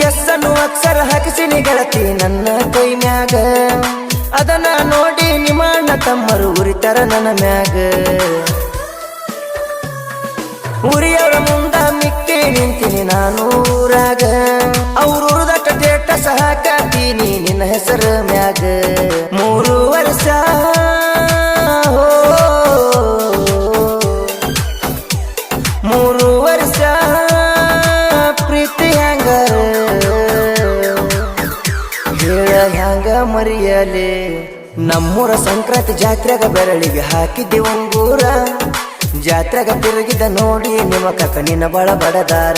ಎಸ್ಸನ್ನು ಅಕ್ಷರ ಹಾಕಿಸಿನಿ ಗೆಳತಿ ನನ್ನ ಕೈ ಮ್ಯಾಗ ಅದನ್ನ ನೋಡಿ ನಿಮ್ಮ ಅಣ್ಣ ತಮ್ಮರು ಉರಿತಾರ ನನ್ನ ಮ್ಯಾಗ ಉರಿಯವರ ಮುಂದ ಮಿಕ್ಕಿ ನಿಂತೀನಿ ನಾನು ಊರಾಗ ಅವ್ರು ಉರಿದಟ್ಟ ಸ್ಟೇಟಸ್ ಹಾಕತೀನಿ ನಿನ್ನ ಹೆಸರ ಮ್ಯಾಗ 3 ವರ್ಷ 3 ವರ್ಷ ಪ್ರೀತಿ ಹ್ಯಾಂಗಾರ ಹೇಳ ಹ್ಯಾಂಗ ಮರಿಯಲೆ ನಮ್ಮೂರ ಸಂಕ್ರಾಂತಿ ಜಾತ್ರೆಗ ಬೆರಳಿಗೆ ಹಾಕಿದ್ದೆ ಒಂಗೂರ ಜಾತ್ರೆಗ ತಿರುಗಿದ ನೋಡಿ ನಿಮ್ಮ ಕಕ್ಕ ನಿನ್ನ ಬಾಳ ಬಡದಾರ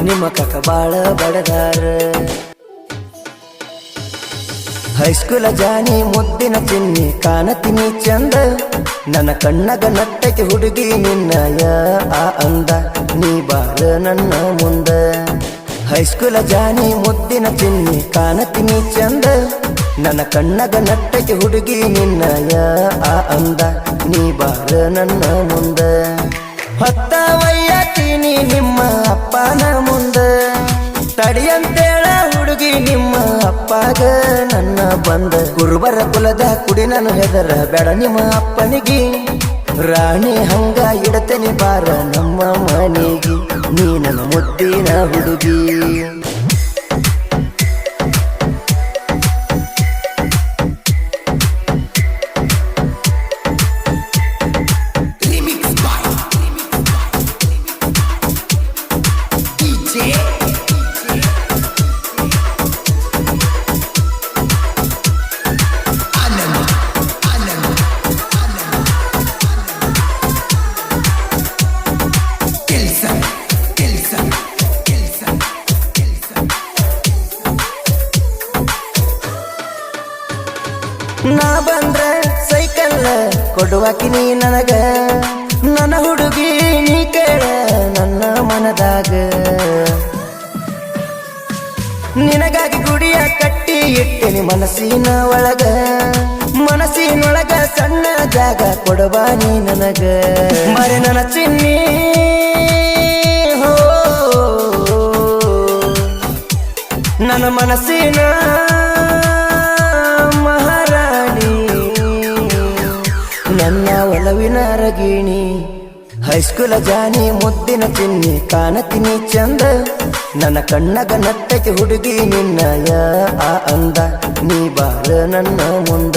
ನಿಮ್ಮ ಕಕ್ಕ ಬಾಳ ಬಡದಾರ ಹೈಸ್ಕೂಲ ಜಾನಿ ಮುದ್ದಿನ ಚಿನ್ನಿ ಕಾಣತೀನಿ ಚಂದ ನನ್ನ ಕಣ್ಣಗ ನಟ್ಟಕ್ಕೆ ಹುಡುಗಿ ನಿನ್ನಯ ಆ ಅಂದ ನೀ ಬಾರ ನನ್ನ ಮುಂದ ಹೈಸ್ಕೂಲ ಜಾನಿ ಮುದ್ದಿನ ಚಿನ್ನಿ ಕಾಣತೀನಿ ಚಂದ ನನ್ನ ಕಣ್ಣಗ ನಟ್ಟಕ್ಕೆ ಹುಡುಗಿ ನಿನ್ನಯ ಆ ಅಂದ ನೀ ಬಾರ ನನ್ನ ಮುಂದ ಹೊತ್ತ ವಯ್ಯತೀನಿ ನಿಮ್ಮ ಅಪ್ಪನ ಮುಂದ ತಡಿಯಂತೇಳ ಹುಡುಗಿ ನಿಮ್ಮ ಅಪ್ಪಗ ನನ್ನ ಬಂದ ಕುರುಬರ ಕುಲದ ಕುಡಿ ನಾನು ಹೆದರ ಬೇಡ ನಿಮ್ಮ ಅಪ್ಪನಿಗೆ ರಾಣಿ ಹಂಗ ಇಡತನಿ ಬಾರ ನಮ್ಮ ಮನೆಗೆ ನೀ ನನ್ನ ಮುದ್ದಿನ ಹುಡುಗಿ ನಾ ಬಂದ್ರ ಸೈಕಲ್ ಕೊಡುವಾಕಿ ನೀ ನನಗ ನನ್ನ ಹುಡುಗಿ ನೀ ಕೇಳ ನನ್ನ ಮನದಾಗ ನಿನಗಾಗಿ ಗುಡಿಯ ಕಟ್ಟಿ ಇಟ್ಟಿನಿ ಮನಸ್ಸಿನ ಒಳಗ ಮನಸ್ಸಿನೊಳಗ ಸಣ್ಣ ಜಾಗ ಕೊಡುವ ನೀ ನನಗ ಮರೆ ನನ್ನ ಚಿನ್ನಿ ಹೋ ನನ್ನ ಮನಸ್ಸಿನ ನನ್ನ ಒಲವಿನ ರಗಿಣಿ ಹೈಸ್ಕೂಲ ಜಾನಿ ಮುದ್ದಿನ ಚಿನ್ನಿ ಕಾಣತೀನಿ ಚಂದ ನನ್ನ ಕಣ್ಣಗ ನಟ್ಟಕ್ಕೆ ಹುಡುಗಿ ನಿನ್ನಯ ಆ ಅಂದ ನೀ ಬಾರ ನನ್ನ ಮುಂದ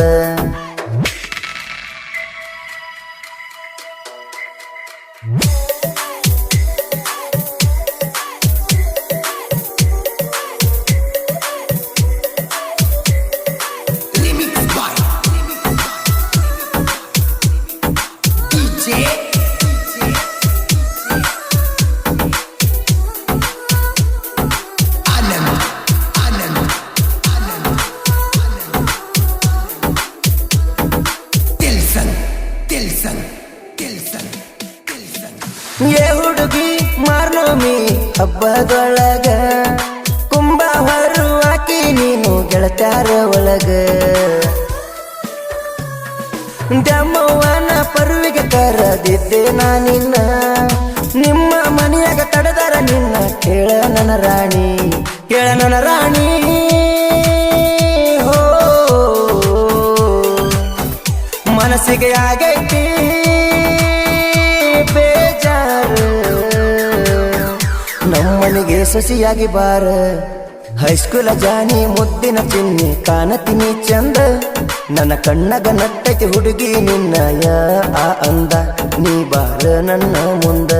ಏ ಹುಡುಗಿ ಮಾರ್ನೋಮಿ ಹಬ್ಬದೊಳಗ ಕುಂಬ ಹೊರುವಾಕಿ ನೀನು ಗೆಳತ್ಯಾರ ಒಳಗ ದಮ್ಮವ್ವನ ಪರುವಿಗೆ ಕರೆದಿದ್ದೆ ನಾನಿನ್ನ ನಿಮ್ಮ ಮನೆಯಾಗ ತಡೆದಾರ ನಿನ್ನ ಕೇಳ ನನ್ನ ರಾಣಿ ಕೇಳ ನನ್ನ ರಾಣಿ ಹೋ ಮನಸ್ಸಿಗೆ ಆಗೈತಿ ಬೇಜಾರು ನಮ್ಮನಿಗೆ ಸೊಸಿಯಾಗಿ ಬಾರ ಹೈಸ್ಕೂಲ ಜಾನಿ ಮುದ್ದಿನ ಚಿನ್ನಿ ಕಾಣತೀನಿ ಚಂದ ನನ್ನ ಕಣ್ಣಗ ನಟ್ಟೈತಿ ಹುಡುಗಿ ನಿನ್ನಯ ಆ ಅಂದ ನೀ ಬಾರ ನನ್ನ ಮುಂದ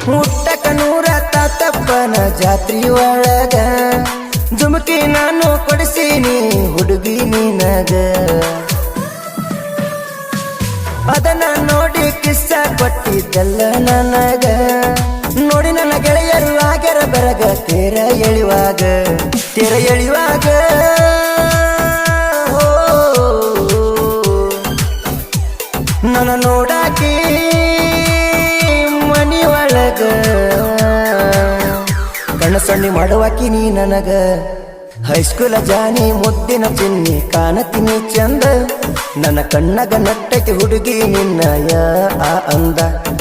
ಮುಟ್ಟಕ ನೂರ ತಾತಪ್ಪನ ಜಾತ್ರಿ ಒಳಗ ಜುಮಕಿ ನಾನು ಕೊಡಿಸೀನಿ ಹುಡುಗಿ ನಿನಗ ಅದನ್ನ ನೋಡಿ ಕಿಸ್ಸ ಕೊಟ್ಟಿದ್ದಲ್ಲ ನನಗ ನೋಡಿ ನನ್ನ ಗೆಳೆಯರು ಆಗ್ಯಾರ ಬೆರಗ ತೇರ ಎಳಿವಾಗ ನನ್ನ ನೋಡಾಕಿ ಮನಿ ಒಳಗ ಕಣ್ಣ ಸಣ್ಣಿ ಮಾಡುವಾಕಿ ನೀ ನನಗ ಹೈಸ್ಕೂಲ ಜಾನಿ ಮುದ್ದಿನ ಚಿನ್ನಿ ಕಾಣತೀನಿ ಚಂದ ನನ್ನ ಕಣ್ಣಗ ನಟ್ಟೈತಿ ಹುಡುಗಿ ನಿನ್ನಯ ಆ ಅಂದ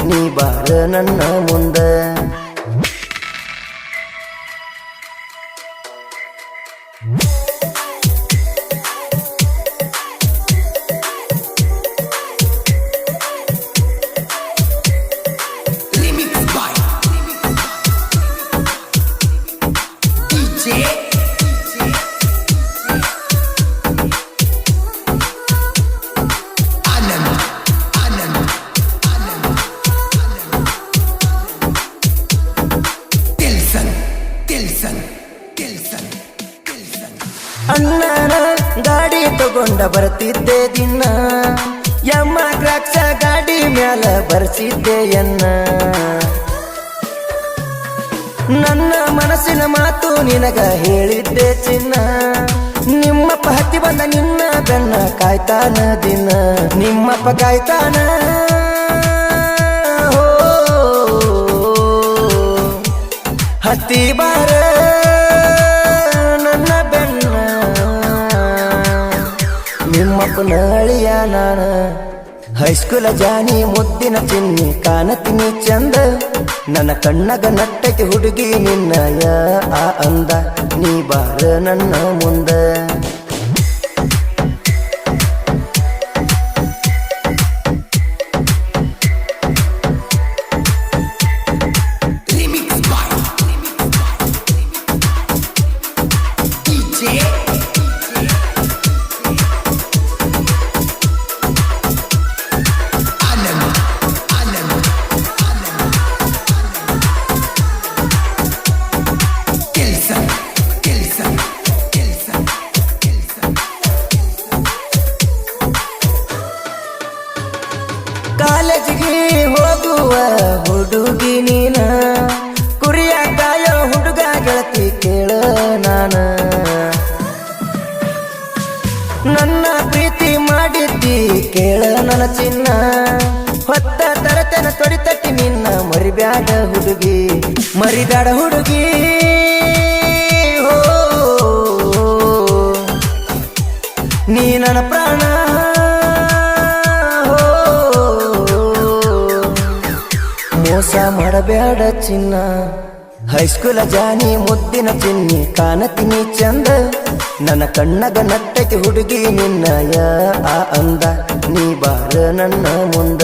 ನೀ ಬಾರ ನನ್ನ ಮುಂದ ಅಣ್ಣನ ಗಾಡಿ ತಗೊಂಡ ಬರ್ತಿದ್ದೆ ದಿನ ಯಮ್ಮ ದ್ರಾಕ್ಷ ಗಾಡಿ ಮ್ಯಾಲ ಬರ್ಸಿದ್ದೆ ಎನ್ನ ನನ್ನ ಮನಸ್ಸಿನ ಮಾತು ನಿನಗ ಹೇಳಿದ್ದೆ ಚಿನ್ನ ನಿಮ್ಮಪ್ಪ ಹತ್ತಿ ಬಂದ ನಿನ್ನ ಬೆನ್ನ ಕಾಯ್ತಾನ ದಿನ ನಿಮ್ಮಪ್ಪ ಕಾಯ್ತಾನ ಹತ್ತಿ ಬಾರ ನನ್ನ ಬೆನ್ನ ನಿಮ್ಮಪ್ಪನ ಅಳಿಯ ನಾನ ಹೈಸ್ಕೂಲ ಜಾನಿ ಮುದ್ದಿನ ಚಿನ್ನಿ ಕಾಣತೀನಿ ಚಂದ ನನ್ನ ಕಣ್ಣಗ ನಟ್ಟೈತಿ ಹುಡುಗಿ ನಿನ್ನಯ ಆ ಅಂದ ನೀ ಬಾರ ನನ್ನ ಮುಂದ ಕಾಲೇಜಿಗೆ ಹೋಗುವ ಹುಡುಗಿ ನೀನ ಕುರಿಯ ಕಾಯೋ ಹುಡುಗ ಗೆಳತಿ ಕೇಳ ನಾನ ನನ್ನ ಪ್ರೀತಿ ಮಾಡಿದ್ದಿ ಕೇಳ ನನ್ನ ಚಿನ್ನ ಹೊತ್ತ ತರತನ ತೊಡಿತಟ್ಟಿ ನಿನ್ನ ಮರಿಬ್ಯಾಡ ಹುಡುಗಿ ಹೋ ನೀ ನನ್ನ ಪ್ರಾಣ ಮೋಸ ಮಾಡಬೇಡ ಚಿನ್ನ ಹೈಸ್ಕೂಲ ಜಾನಿ ಮುದ್ದಿನ ಚಿನ್ನಿ ಕಾಣತೀನಿ ಚಂದ ನನ್ನ ಕಣ್ಣಗ ನಟ್ಟೈತಿ ಹುಡುಗಿ ನಿನ್ನಯ ಆ ಅಂದ ನೀ ಬಾರ ನನ್ನ ಮುಂದ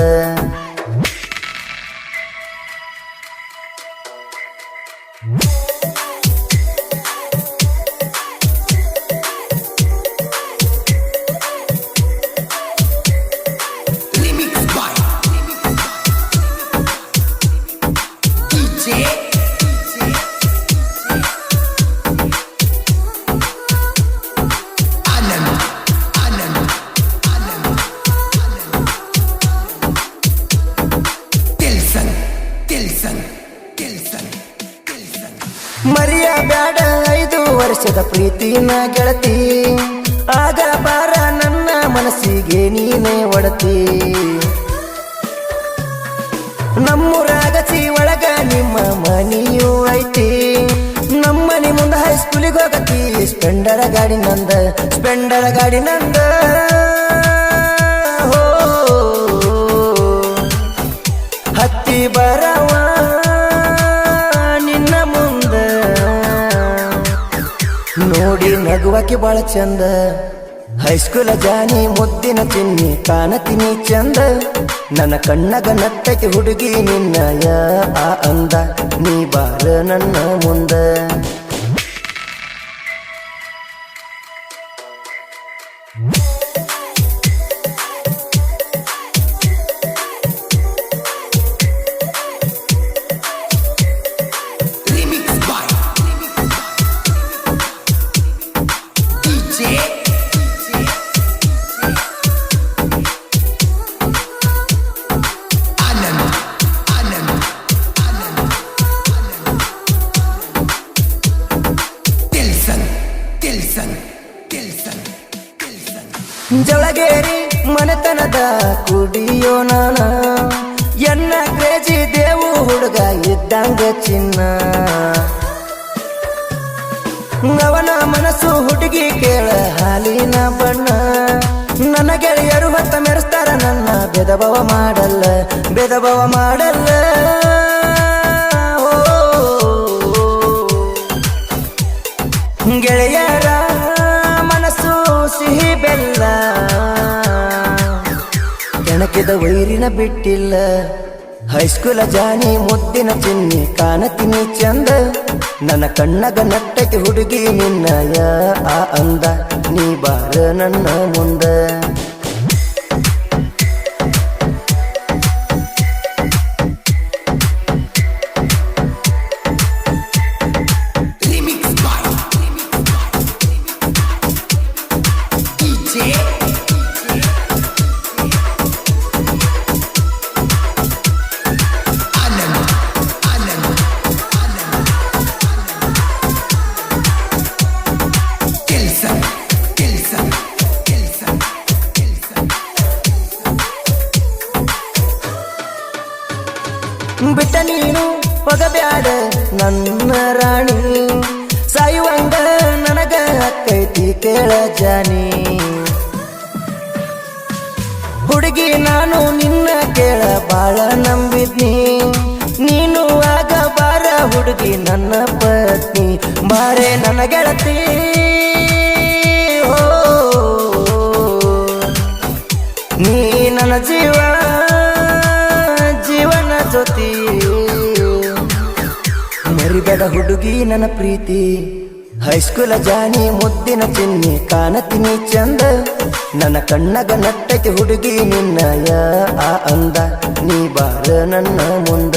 ಮರಿಯ ಬ್ಯಾಡ 5 ವರ್ಷದ ಪ್ರೀತಿನ ಗೆಳತಿ ಆಗ ಬಾರ ನನ್ನ ಮನಸ್ಸಿಗೆ ನೀನೇ ಒಡತಿ ನಮ್ಮೂರಾಗಚಿ ಒಳಗ ನಿಮ್ಮ ಮನಿಯೂ ಐತಿ ನಮ್ಮನಿ ಮುಂದೆ ಹೈಸ್ಕೂಲಿಗೆ ಹೋಗತಿ ಸ್ಪೆಂಡರ ಗಾಡಿ ನಂದ ಹೋ ಹತ್ತಿ ಬರವ ನಿನ್ನ ಮುಂದ ನೋಡಿ ನಗುವಕ್ಕೆ ಬಾಳ ಚಂದ ಹೈಸ್ಕೂಲ ಜಾನಿ ಮುದ್ದಿನ ಚಿನ್ನಿ ಕಾಣತೀನಿ ಚಂದ ನನ್ನ ಕಣ್ಣಗ ನಟ್ಟಕ್ಕೆ ಹುಡುಗಿ ನಿನ್ನಯ ಆ ಅಂದ ನೀ ಬಾರ ನನ್ನ ಮುಂದ ಜಳಗೇರಿ ಮನೆತನದ ಕುಡಿಯೋ ನಾನ ಎನ್ನ ಕ್ರೇಜಿ ದೇವು ಹುಡುಗ ಇದ್ದಂಗ ಚಿನ್ನ ಅವನ ಮನಸ್ಸು ಹುಡುಗಿ ಕೇಳ ಹಾಲಿನ ಬಣ್ಣ ನನ್ನ ಗೆಳೆಯರು ಹೊತ್ತ ಮೆರೆಸ್ತಾರ ನನ್ನ ಭೇದಭಾವ ಮಾಡಲ್ಲ ಗೆಳೆಯರ ಮನಸ್ಸು ಸಿಹಿ ಬೆಲ್ಲ ಕೆಣಕಿದ ವೈರಿನ ಬಿಟ್ಟಿಲ್ಲ ಹೈಸ್ಕೂಲ ಜಾನಿ ಮುದ್ದಿನ ಚಿನ್ನಿ ಕಾಣತೀನಿ ಚಂದ ನನ್ನ ಕಣ್ಣಗ ನಟ್ಟಕ್ಕೆ ಹುಡುಗಿ ನಿನ್ನಯ ಆ ಅಂದ ನೀ ಬಾರ ನನ್ನ ಮುಂದ ಬಿಟ್ಟ ನೀನು ಹೋಗಬ್ಯಾಡ ನನ್ನ ರಾಣಿ ಸಾಯುವಂಗ ನನಗ ಅಕ್ಕೈತಿ ಕೇಳ ಜಾನಿ ಹುಡುಗಿ ನಾನು ನಿನ್ನ ಕೇಳ ಬಾಳ ನಂಬಿದ್ನಿ ನೀನು ಆಗ ಬಾರ ಹುಡುಗಿ ನನ್ನ ಪತ್ನಿ ಬಾರೆ ನನ್ನ ಗೆಳತಿ ಹೋ ನೀ ನನ್ನ ಜೀವನ ಜೊತೆ ಮರಿಬೇಡ ಹುಡುಗಿ ನನ್ನ ಪ್ರೀತಿ ಹೈಸ್ಕೂಲ ಜಾನಿ ಮುದ್ದಿನ ಚಿನ್ನಿ ಕಾಣತೀನಿ ಚಂದ ನನ್ನ ಕಣ್ಣಗ ನಟ್ಟಕ್ಕೆ ಹುಡುಗಿ ನಿನ್ನಯ ಆ ಅಂದ ನೀ ಬಾರ ನನ್ನ ಮುಂದ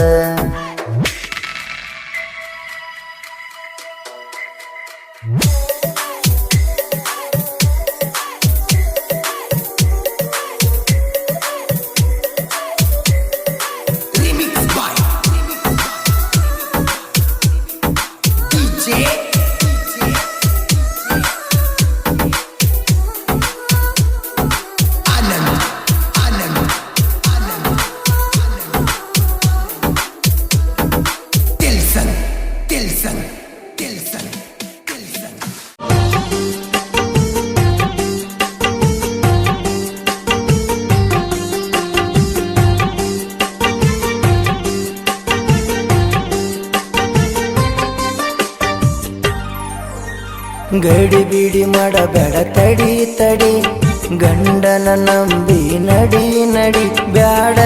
ಗಡಿ ಬಿಡಿ ಮಾಡಬೇಡ ತಡಿ ಗಂಡನ ನಂಬಿ ನಡಿ ಬ್ಯಾಡ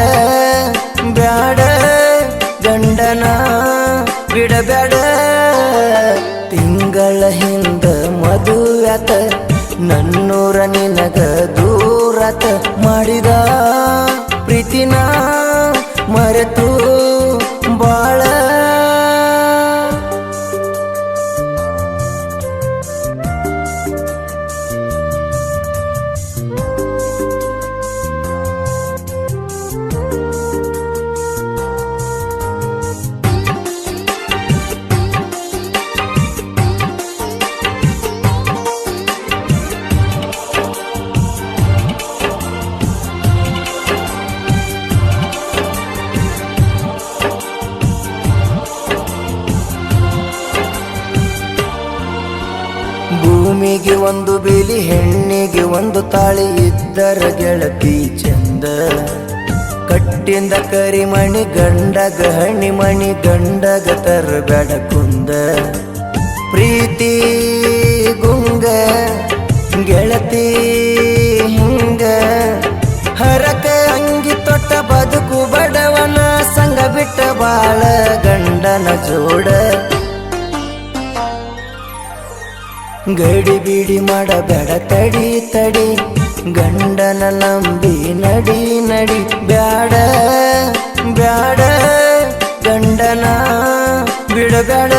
ಗಂಡನ ಬಿಡಬೇಡ ತಿಂಗಳ ಹಿಂದ ಮದುವ್ಯಾತ ನನ್ನೂರ ನಿನಗ ದೂರತ ಮಾಡಿದ ಪ್ರೀತಿನ ಮರೆತು ಬಾಳ ಗಂಡಿಗೆ ಒಂದು ಬೇಲಿ ಹೆಣ್ಣಿಗೆ ಒಂದು ತಾಳಿ ಇದ್ದರ ಗೆಳತಿ ಚಂದ. ಕಟ್ಟಿಂದ ಕರಿಮಣಿ ಗಂಡಗ ಹಣಿಮಣಿ ಗಂಡಗ ತರಬೇಡ ಕುಂದ. ಪ್ರೀತಿ ಗುಂಗ ಗೆಳತಿ ಹಿಂಗ ಹರಕ ಅಂಗಿ ತೊಟ್ಟ ಬದುಕು ಬಡವನ ಸಂಗ ಬಿಟ್ಟ ಬಾಳ ಗಂಡನ ಜೋಡ. ಗಡಿ ಬಿಡಿ ಮಾಡಬೇಡ ತಡಿ ತಡಿ ಗಂಡನ ನಂಬಿ ನಡಿ ನಡಿ. ಬ್ಯಾಡ ಬ್ಯಾಡ ಗಂಡನ ಬಿಡಬೇಡ.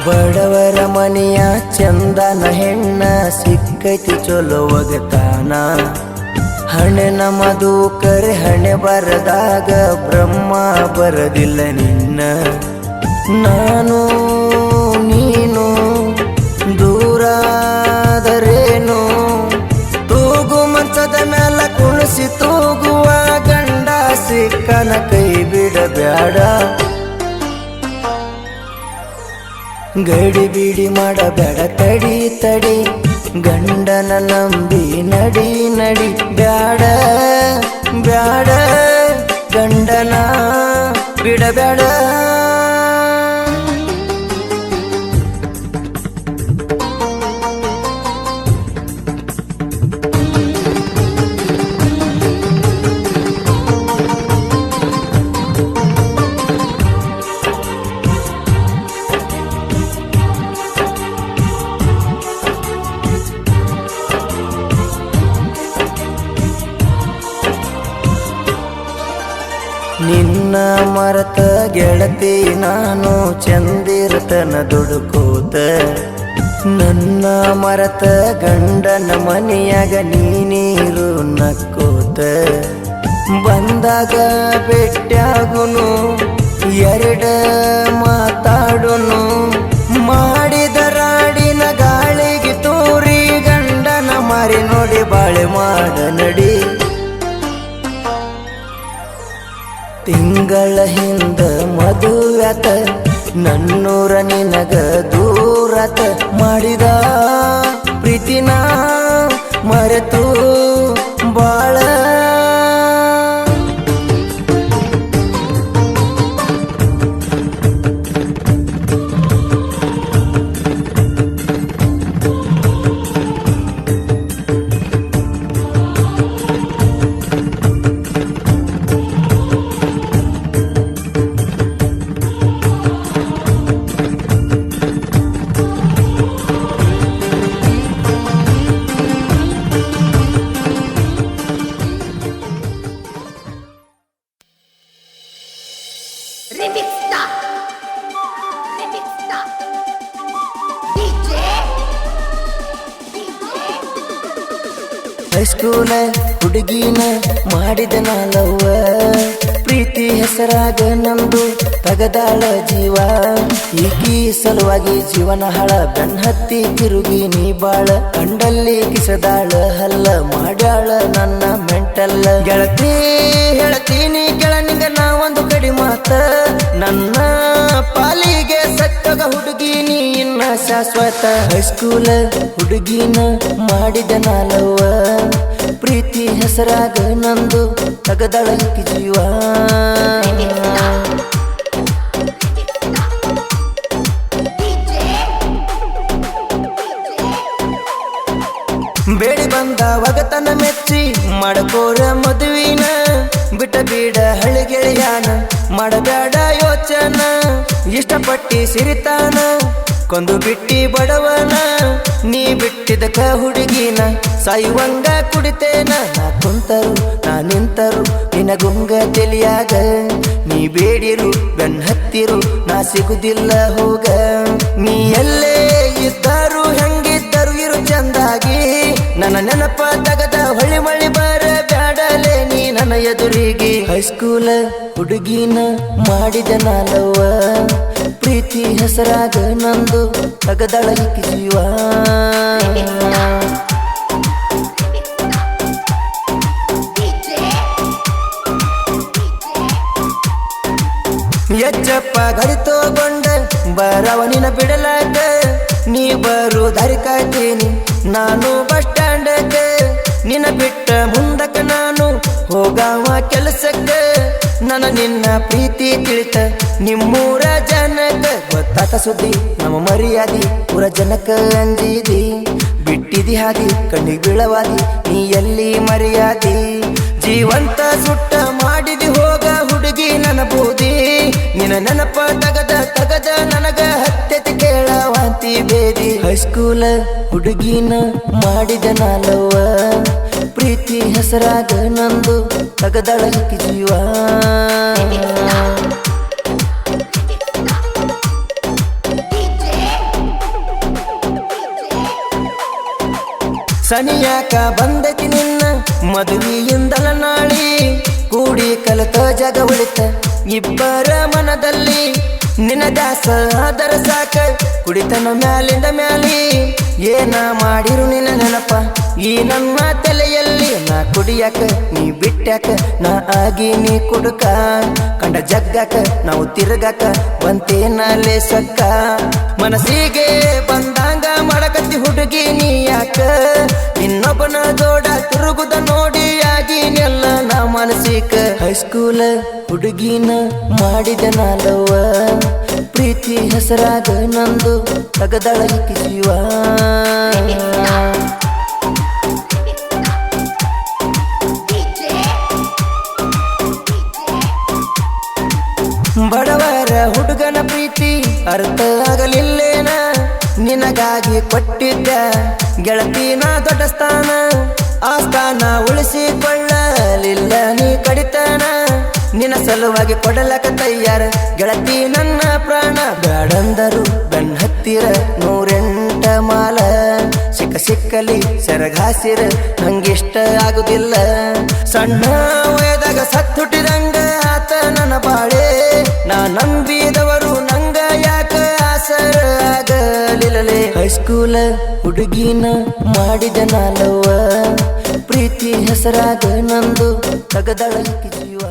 ಬಡವರ ಮನೆಯ ಚಂದನ ಹೆಣ್ಣ ಸಿಕ್ಕೈತಿ ಚಲೋ ಒಗತಾನ. ಹಣೆನ ಮಧುಕರೆ ಹಣೆ ಬರದಾಗ ಬ್ರಹ್ಮ ಬರದಿಲ್ಲ ನಿನ್ನ. ನಾನು ನೀನು ದೂರಾದರೇನು ತೂಗು ಮಂಚದ ಮೇಲ ಕುಣಿಸಿ ತೂಗುವ ಗಂಡ ಸಿಕ್ಕನ ಕೈ ಬಿಡಬ್ಯಾಡ. ಗಡಿ ಬಿಡಿ ಮಾಡಬೇಡ ತಡಿ ತಡಿ ಗಂಡನ ನಂಬಿ ನಡಿ ನಡಿ. ಬ್ಯಾಡ ಬ್ಯಾಡ ಗಂಡನ ಬಿಡಬೇಡ. ನಿನ್ನ ಮರತ ಗೆಳತಿ ನಾನು ಚಂದಿರತನ ದುಡುಕೋತ. ನನ್ನ ಮರತ ಗಂಡನ ಮನೆಯಾಗ ನೀರು ನಕ್ಕೋತ. ಬಂದಾಗ ಭೇಟ್ಯಾಗುನು ಎರಡ ಮಾತಾಡುನು. ಮಾಡಿದ ರಾಡಿನ ಗಾಳಿಗೆ ತೂರಿ ಗಂಡನ ಮಾರಿ ನೋಡಿ ಬಾಳೆ ಮಾಡ ನಡಿ. ತಿಂಗಳ ಹಿಂದ ಮದುವ್ಯಾತ ನನ್ನೂರ ನಿನಗ ದೂರತ. ಮಾಡಿದ ಪ್ರೀತಿನ ಮರೆತು ಬಾಳ. ಹೈಸ್ಕೂಲ ಹುಡುಗಿನ ಮಾಡಿದ ನಾಲವ್ವ. ಪ್ರೀತಿ ಹೆಸರಾಗ ನಮ್ದು ತಗದಾಳ ಜೀವ. ಈಕಿ ಸಲುವಾಗಿ ಜೀವನ ಹಾಳ ಬೆನ್ನತ್ತಿ ತಿರುಗಿ ನೀ ಬಾಳ. ಕಂಡಲ್ಲಿ ಕಿಸದಾಳ ಹಲ್ಲ ಮಾಡ್ಯಾಳ ನನ್ನ ಮೆಂಟಲ್ಲ. ಗೆಳತಿ ಹೇಳ್ತೀನಿ ಗೆಳನಿಂಗ ನಾ ಒಂದು ಕಡಿ ಮಾತ. ನನ್ನ ಪಾಲಿಗೆ ಸತ್ತಗ ಹುಡುಗಿ ನೀ ಇನ್ನ ಶಾಶ್ವತ. ಹೈಸ್ಕೂಲ ಹುಡುಗಿನ ಮಾಡಿದ ನಾಲವ್ವ. ಪ್ರೀತಿ ಹೆಸರಾಗ ನಂದು ತಗದಾಳ ಈಕಿ ಜೀವ. ಬೇಡಿ ಬಂದ ಒಗತನ ಮೆಚ್ಚಿ ಮಾಡಕೋರ ಮದುವಿನ. ಬಿಟ್ಟ ಬೀಡ ಹಳ್ಳಿ ಗೆಳೆಯಾನ ಮಾಡಬೇಡ ಯೋಚನ. ಇಷ್ಟಪಟ್ಟಿ ಸಿರಿತಾನ ಕೊಂದು ಬಿಟ್ಟಿ ಬಡವನ. ನೀ ಬಿಟ್ಟಿದಕ ಹುಡುಗಿನ ಸಾಯುವಂಗ ಕುಡಿತೇನ. ನಾ ಕುಂತರು ನಾ ನಿಂತರು ನಿನಗುಂಗ ತಿಳಿಯಾಗ. ನೀ ಬೇಡಿರು ಬೆನ್ ಹತ್ತಿರು ನಾ ಸಿಗುದಿಲ್ಲ ಹೋಗ. ನೀ ಎಲ್ಲೇ ಇದ್ದರು ಹೆಂಗಿದ್ದರು ಇರು ಚಂದಾಗಿ. ನನ್ನ ನನ್ನ ನೆನಪ ತಗದ ಹೊಳಿ ಮಳಿ ಬರ ಬ್ಯಾಡಲೆ ನೀ ನನ್ನ ಎದುರಿಗೆ ಹೈಸ್ಕೂಲ ಹುಡುಗಿನ ಮಾಡಿದ ನಾಲವ್ವ ಪ್ರೀತಿ ಹೆಸರಾಗ ನಂದು ತಗದಳ ಈಕಿ ಜೀವ ಎಚ್ಚಪ್ಪ ಗಡಿ ತಗೊಂಡ ಬರವನಿನ ಬಿಡಲಾಗ ನೀ ಬರು ದಾರಿ ಕಾಯ್ತೀನಿ ನಾನು ಬಸ್ ಸ್ಟ್ಯಾಂಡಕ್ಕೆ ನಿನ್ನ ಬಿಟ್ಟ ಮುಂದಕ್ಕೆ ನಾನು ಹೋಗಾವ ಕೆಲಸಕ್ಕೆ ನನ್ನ ನಿನ್ನ ಪ್ರೀತಿ ತಿಳಿತ ನಿಮ್ಮೂರ ಜನಕ್ಕೆ ಗೊತ್ತಾತ ಸುದ್ದಿ ನಮ್ಮ ಮರ್ಯಾದಿ ಊರ ಜನಕ್ಕೆ ಅಂಜಿದಿ ಬಿಟ್ಟಿದಿ ಹಾದಿ ಕಣ್ಣಿಗೆ ಬೀಳವಾದಿ ನೀ ಎಲ್ಲಿ ಮರ್ಯಾದಿ ಜೀವಂತ ಸುಟ್ಟ ಮಾಡಿದಿ ಹೋಗ ಹುಡುಗಿ ನನ್ನ ಬೂದಿ ನಿನ್ನ ನೆನಪ ತಗದ ನನಗ ಹತ್ಯತೆ ಕೇಳವಾಂತಿ ಬೇದಿ ಹೈಸ್ಕೂಲ ಹುಡುಗಿನ ಮಾಡಿದ ನಾಲವ್ವ ಪ್ರೀತಿ ಹೆಸರಾಗ ನಂದು ತಗದಳ ಈಕಿ ಜೀವ ಸನಿಯಾಕ ಬಂದತಿ ನಿನ್ನ ಮದುವೆಯಿಂದಲ ನಾಳಿ ಕೂಡಿ ಕಲಿತ ಜಗ ಉಳಿತ ಇಬ್ಬರ ಮನದಲ್ಲಿ ನಿನ್ನ ದಾಸ ಆದರ ಸಾಕ ಕುಡಿತನ ಮ್ಯಾಲಿಂದ ಮ್ಯಾಲಿ ಏನ ಮಾಡಿರು ನಿನ್ನ ನೆನಪ ಈ ನಮ್ಮ ತಲೆಯಲ್ಲಿ ನಾ ಕುಡಿಯಾಕ ನೀ ಬಿಟ್ಟಾಕ ನಾ ಆಗಿ ನೀ ಕುಡುಕ ಕಂಡ ಜಗ್ಗಾಕ ನಾವು ತಿರುಗಾಕ ಬಂತೇನಲ್ಲೇ ಸಕ್ಕ ಮನಸ್ಸಿಗೆ ಬಂದಂಗ ಮಾಡಕತ್ತಿ ಹುಡುಗಿ ನೀ ಯಾಕ ಇನ್ನೊಬ್ಬನ ಜೋಡ ತಿರುಗುದ ನೋಡಿ ಆಗಿನೆಲ್ಲ ನಾ ಮನಸ್ಸಿಕ ಹೈಸ್ಕೂಲ ಹುಡುಗಿನ ಮಾಡಿದ ನಾಲವ್ವ ಪ್ರೀತಿ ಹೆಸರಾಗ ನಂದು ತಗದಳ ಈಕಿ ಜೀವ ಬಡವರ ಹುಡುಗನ ಪ್ರೀತಿ ಅರ್ಥ ಆಗಲಿಲ್ಲೇನ ನಿನಗಾಗಿ ಕೊಟ್ಟಿದ್ದ ಗೆಳತಿನ ದೊಡ್ಡ ಸ್ಥಾನ ಆ ಸ್ಥಾನ ಉಳಿಸಿಕೊಳ್ಳಲಿಲ್ಲ ನೀ ಕಡಿತನ ನಿನ್ನ ಸಲುವಾಗಿ ಕೊಡಲಕ ತಯ್ಯಾರ ಗೆಳತಿ ನನ್ನ ಪ್ರಾಣ ಬ್ಯಾಡಂದರು ಬೆನ್ ಹತ್ತಿರ 108 ಮಾಲ ಸಿಕ್ಕಲಿ ಸೆರಗಾಸಿರ ನಂಗಿಷ್ಟ ಆಗುದಿಲ್ಲ ಸಣ್ಣ ವಯದಾಗ ಸತ್ತುಟ್ಟಿದಂಗ ಆತ ನನ್ನ ಬಾಳೆ ನಾ ನಂಬಿದವರು ನಂಗ ಯಾಕ ಆಸರ ಆಗಲಿಲ್ಲಲೇ ಹೈಸ್ಕೂಲ ಹುಡುಗಿನ ಮಾಡಿದ ನಾಲವ್ವ ಪ್ರೀತಿ ಹೆಸರಾಗ ನಂದು ತಗದಳ ಈಕಿ ಜೀವ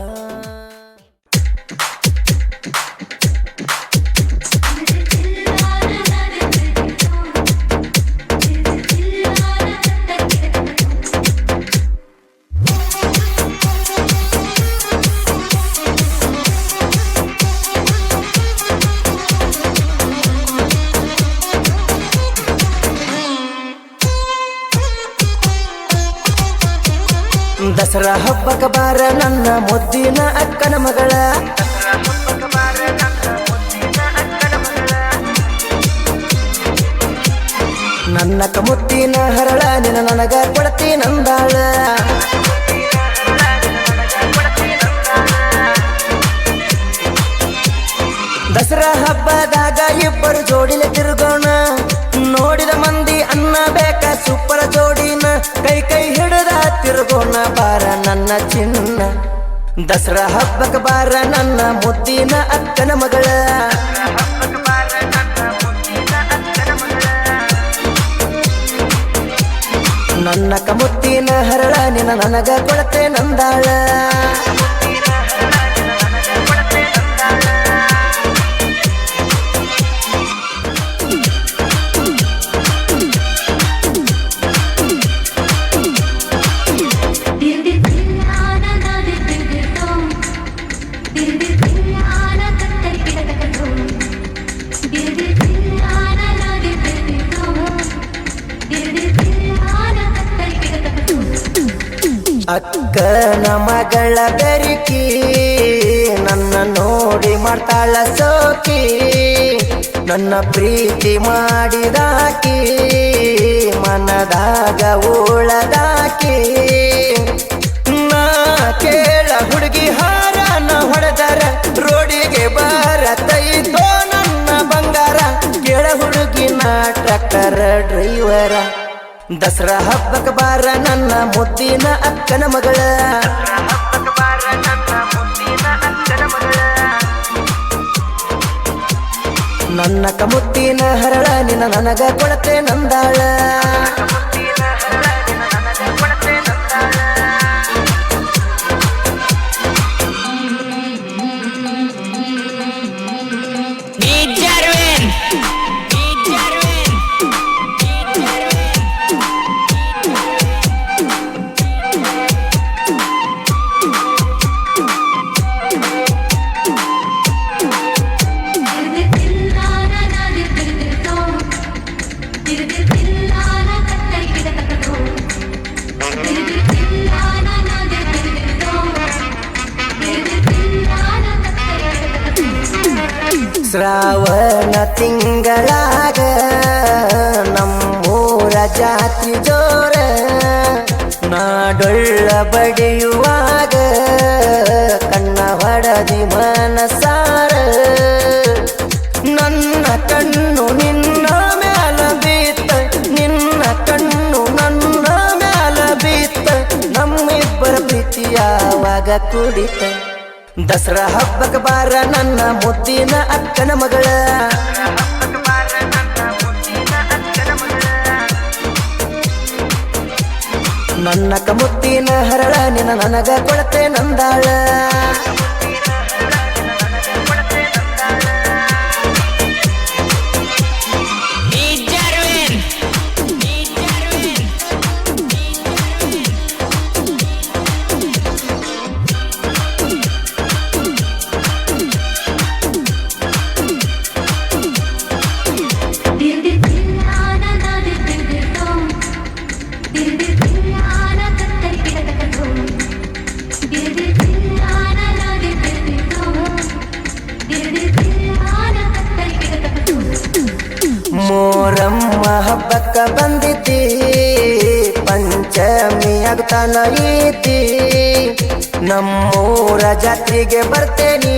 ದಸರಾ ಹಬ್ಬಕ ಬಾರ ನನ್ನ ಮುದ್ದಿನ ಅಕ್ಕನ ಮಗಳ ನನ್ನ ಕಮುತ್ತಿನ ಹರಳ ನಿನ್ನ ನನಗ ಕೊಡತಿ ನಂದಾಳ ದಸರಾ ಹಬ್ಬದಾಗ ಇಬ್ಬರು ಜೋಡಿಲೆ ತಿರುಗೋಣ ನೋಡಿದ ಮಂದಿ ಅನ್ನ ಬೇಕ ಸೂಪರ ಜೋಡಿನ ಕೈ ಕೈ ಹಿಡಿದ ತಿರುಗೋಣ ಬಾರ ನನ್ನ ಚಿನ್ನ ದಸರಾ ಹಬ್ಬಕ ಬಾರ ನನ್ನ ಮುದ್ದಿನ ಅಕ್ಕನ ಮಗಳ ನನ್ನ ಕಮುತ್ತಿನ ಹರಳ ನಿನ್ನ ನನಗ ಕೊಡತೆ ನಂದಾಳ ಅಕ್ಕನ ಮಗಳ ಬೆರಿಕಿ ನನ್ನ ನೋಡಿ ಮಾಡ್ತಾಳ ಸೋಕಿ ನನ್ನ ಪ್ರೀತಿ ಮಾಡಿದಾಕಿ ಮನದಾಗ ಉಳದಾಕಿ ನಾ ಕೇಳ ಹುಡುಗಿ ಹಾರನ ಹೊಡೆದರ ರೋಡಿಗೆ ಬರತೈತೋ ನನ್ನ ಬಂಗಾರ ಕೇಳ ಹುಡುಗಿ ನಾ ಟ್ರ್ಯಾಕ್ಟರ್ ಡ್ರೈವರ ದಸರಾ ಹಬ್ಬಕ್ಕೆ ಬಾರ ನನ್ನ ಮುದ್ದಿನ ಅಕ್ಕನ ಮಗಳ ನನ್ನ ಕಮುತ್ತಿನ ಹರಳ ನಿನ್ನ ನನಗ ಕೊಡತೆ ನಂದಾಳ ಶ್ರಾವಣ ತಿಂಗಳಾಗ ನಮ್ಮೂರ ಜಾತಿ ಜೋರ ನಾಡೊಳ್ಳ ಬಡಿಯುವಾಗ ಕಣ್ಣ ಹೊಡದಿ ಮನಸಾರ ನನ್ನ ಕಣ್ಣು ನಿನ್ನ ಮ್ಯಾಲ ಬೀತ ನಿನ್ನ ಕಣ್ಣು ನನ್ನ ಮ್ಯಾಲ ಬೀತ ನಮ್ಮಿಬ್ಬರ ಪ್ರೀತಿಯಾವಾಗ ಕುಡಿತ ದಸರಾ ಹಬ್ಬಕ್ಕೆ ಬಾರ ನನ್ನ ಮುದ್ದಿನ ಅಕ್ಕನ ಮಗಳ ನನ್ನ ಕಮುತ್ತಿನ ಹರಳ ನಿನ್ನ ನನಗ ಕೊಡತೆ ನಂದಾಳ ಮೋರಮ್ಮ ಹಬ್ಬಕ್ಕ ಬಂದಿದ್ದಿ ಪಂಚಮಿ ಆಗ್ತಾನ ಐತಿ ನಮ್ಮೂರ ಜಾತ್ರೆಗೆ ಬರ್ತೇನಿ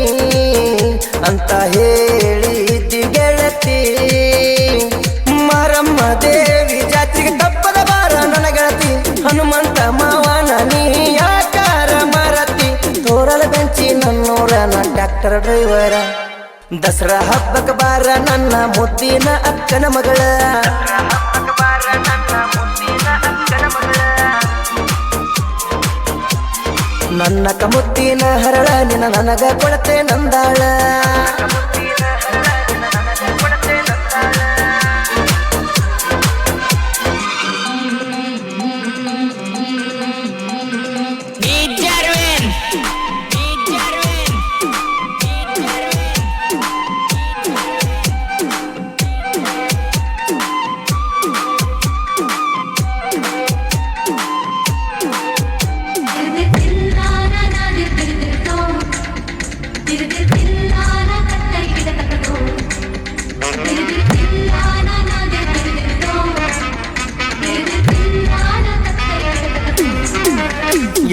ಅಂತ ಹೇಳಿದ್ದಿ ಗೆಳತಿ ಮಾರಮ್ಮ ದೇವಿ ಜಾತ್ರೆಗೆ ತಪ್ಪದ ಬಾರ ನನ್ನ ಗೆಳತಿ ಹನುಮಂತ ಮಾವನ ನೀ ಯಾಕಾರ ಮರತಿ ತೋರಲ ಬೆಂಚಿ ನನ್ನೂರ ಟ್ರ್ಯಾಕ್ಟರ್ ಡ್ರೈವರ ದಸರಾ ಹಬ್ಬಕ್ಕೆ ಬಾರ ನನ್ನ ಮುದ್ದಿನ ಅಕ್ಕನ ಮಗಳ ನನ್ನ ಕಮುತ್ತಿನ ಹರಳ ನಿನ್ನ ನನಗ ಕೊಡತೆ ನಂದಾಳ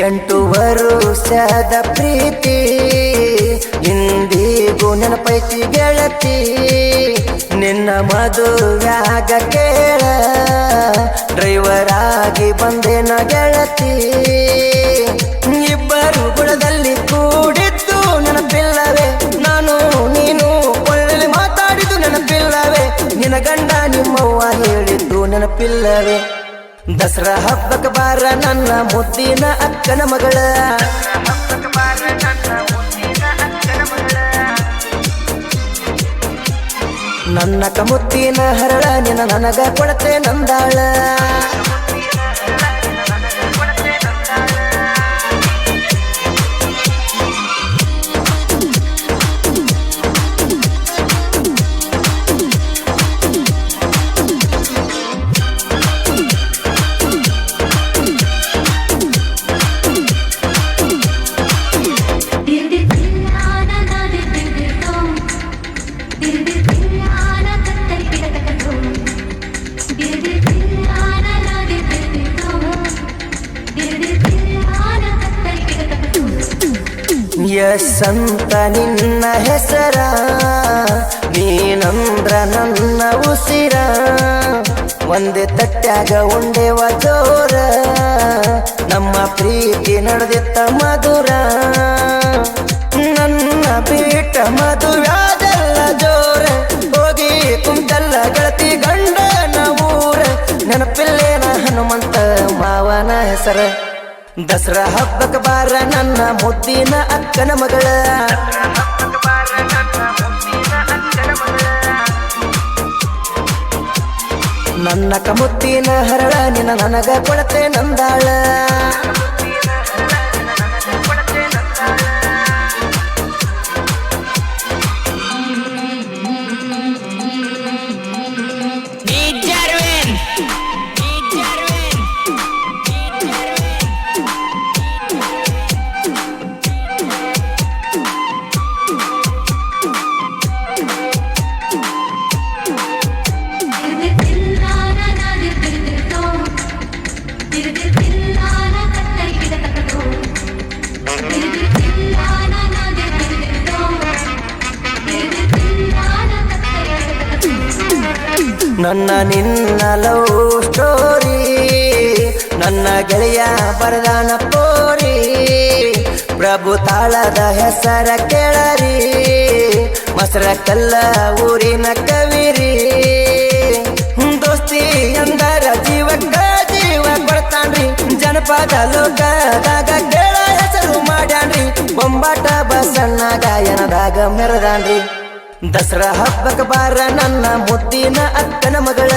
ಎಂಟು ವರುಷದ ಪ್ರೀತಿ ಇಂದಿಗೂ ನೆನಪೈತಿ ಗೆಳತಿ ನಿನ್ನ ಮದುವ್ಯಾಗ ಕೇಳ ಡ್ರೈವರ್ ಆಗಿ ಬಂದೇನ ಗೆಳತಿ ಇಬ್ಬರು ಗುಣದಲ್ಲಿ ಕೂಡಿದ್ದು ನೆನಪಿಲ್ಲವೇ ನಾನು ನೀನು ಒಳ್ಳೆ ಮಾತಾಡಿದ್ದು ನೆನಪಿಲ್ಲವೇ ನಿನ್ನ ಗಂಡ ನಿಮ್ಮವ್ವ ಹೇಳಿದ್ದು ನೆನಪಿಲ್ಲವೇ ದಸರಾ ಹಬ್ಬಕ್ಕೆ ಬಾರ ನನ್ನ ಮುದ್ದಿನ ಅಕ್ಕನ ಮಗಳ ನನ್ನ ಕಮುತ್ತಿನ ಹರಳ ನಿನ್ನ ನನಗ ಕೊಡತೆ ನಂದಾಳ ಯಶಂತ ನಿನ್ನ ಹೆಸರ ನೀನಂದ್ರ ನನ್ನ ಉಸಿರ ಒಂದೇ ತಟ್ಟ್ಯಾಗ ಉಂಡೆವ ಜೋರ ನಮ್ಮ ಪ್ರೀತಿ ನಡೆದಿತ್ತ ಮಧುರ ನನ್ನ ಬಿಟ್ಟ ಮಧುರಾದಲ್ಲ ಜೋರ ಹೋಗಿ ಕುಂತಲ್ಲ ಗೆಳತಿ ಗಂಡನ ಊರ ನೆನಪಿಲ್ಲೇನ ಹನುಮಂತ ಮಾವನ ಹೆಸರ ದಸರಾ ಹಬ್ಬಕ್ಕೆ ಬಾರ ನನ್ನ ಮುದ್ದಿನ ಅಕ್ಕನ ಮಗಳ ನನ್ನ ಕಮುತ್ತಿನ ಹರಳ ನಿನ್ನ ನನಗ ಕೊಡತೆ ನಂದಾಳ ನನ್ನ ನಿನ್ನ ಲವ್ ಸ್ಟೋರಿ ನನ್ನ ಗೆಳೆಯ ಬರದಾನ ಪೋರಿ ಪ್ರಭು ತಾಳದ ಹೆಸರ ಕೇಳರಿ ಮಸರ ಕಲ್ಲ ಊರಿನ ಕವಿರಿ ದೋಸ್ತಿ ಎಂದರ ಜೀವಕ್ಕ ಜೀವ ಕೊಡ್ತಾನ್ರಿ ಜನಪದ ಲೋಕದಾಗ ಕೇಳ ಹೆಸರು ಮಾಡ್ಯಾನ್ರಿ ಬೊಂಬಾಟ ಬಸಣ್ಣ ಗಾಯನದಾಗ ಮೆರದಾನ್ರಿ ದಸರಾ ಹಬ್ಬಕ್ಕೆ ಬಾರ ನನ್ನ ಮುದ್ದಿನ ಅಕ್ಕನ ಮಗಳ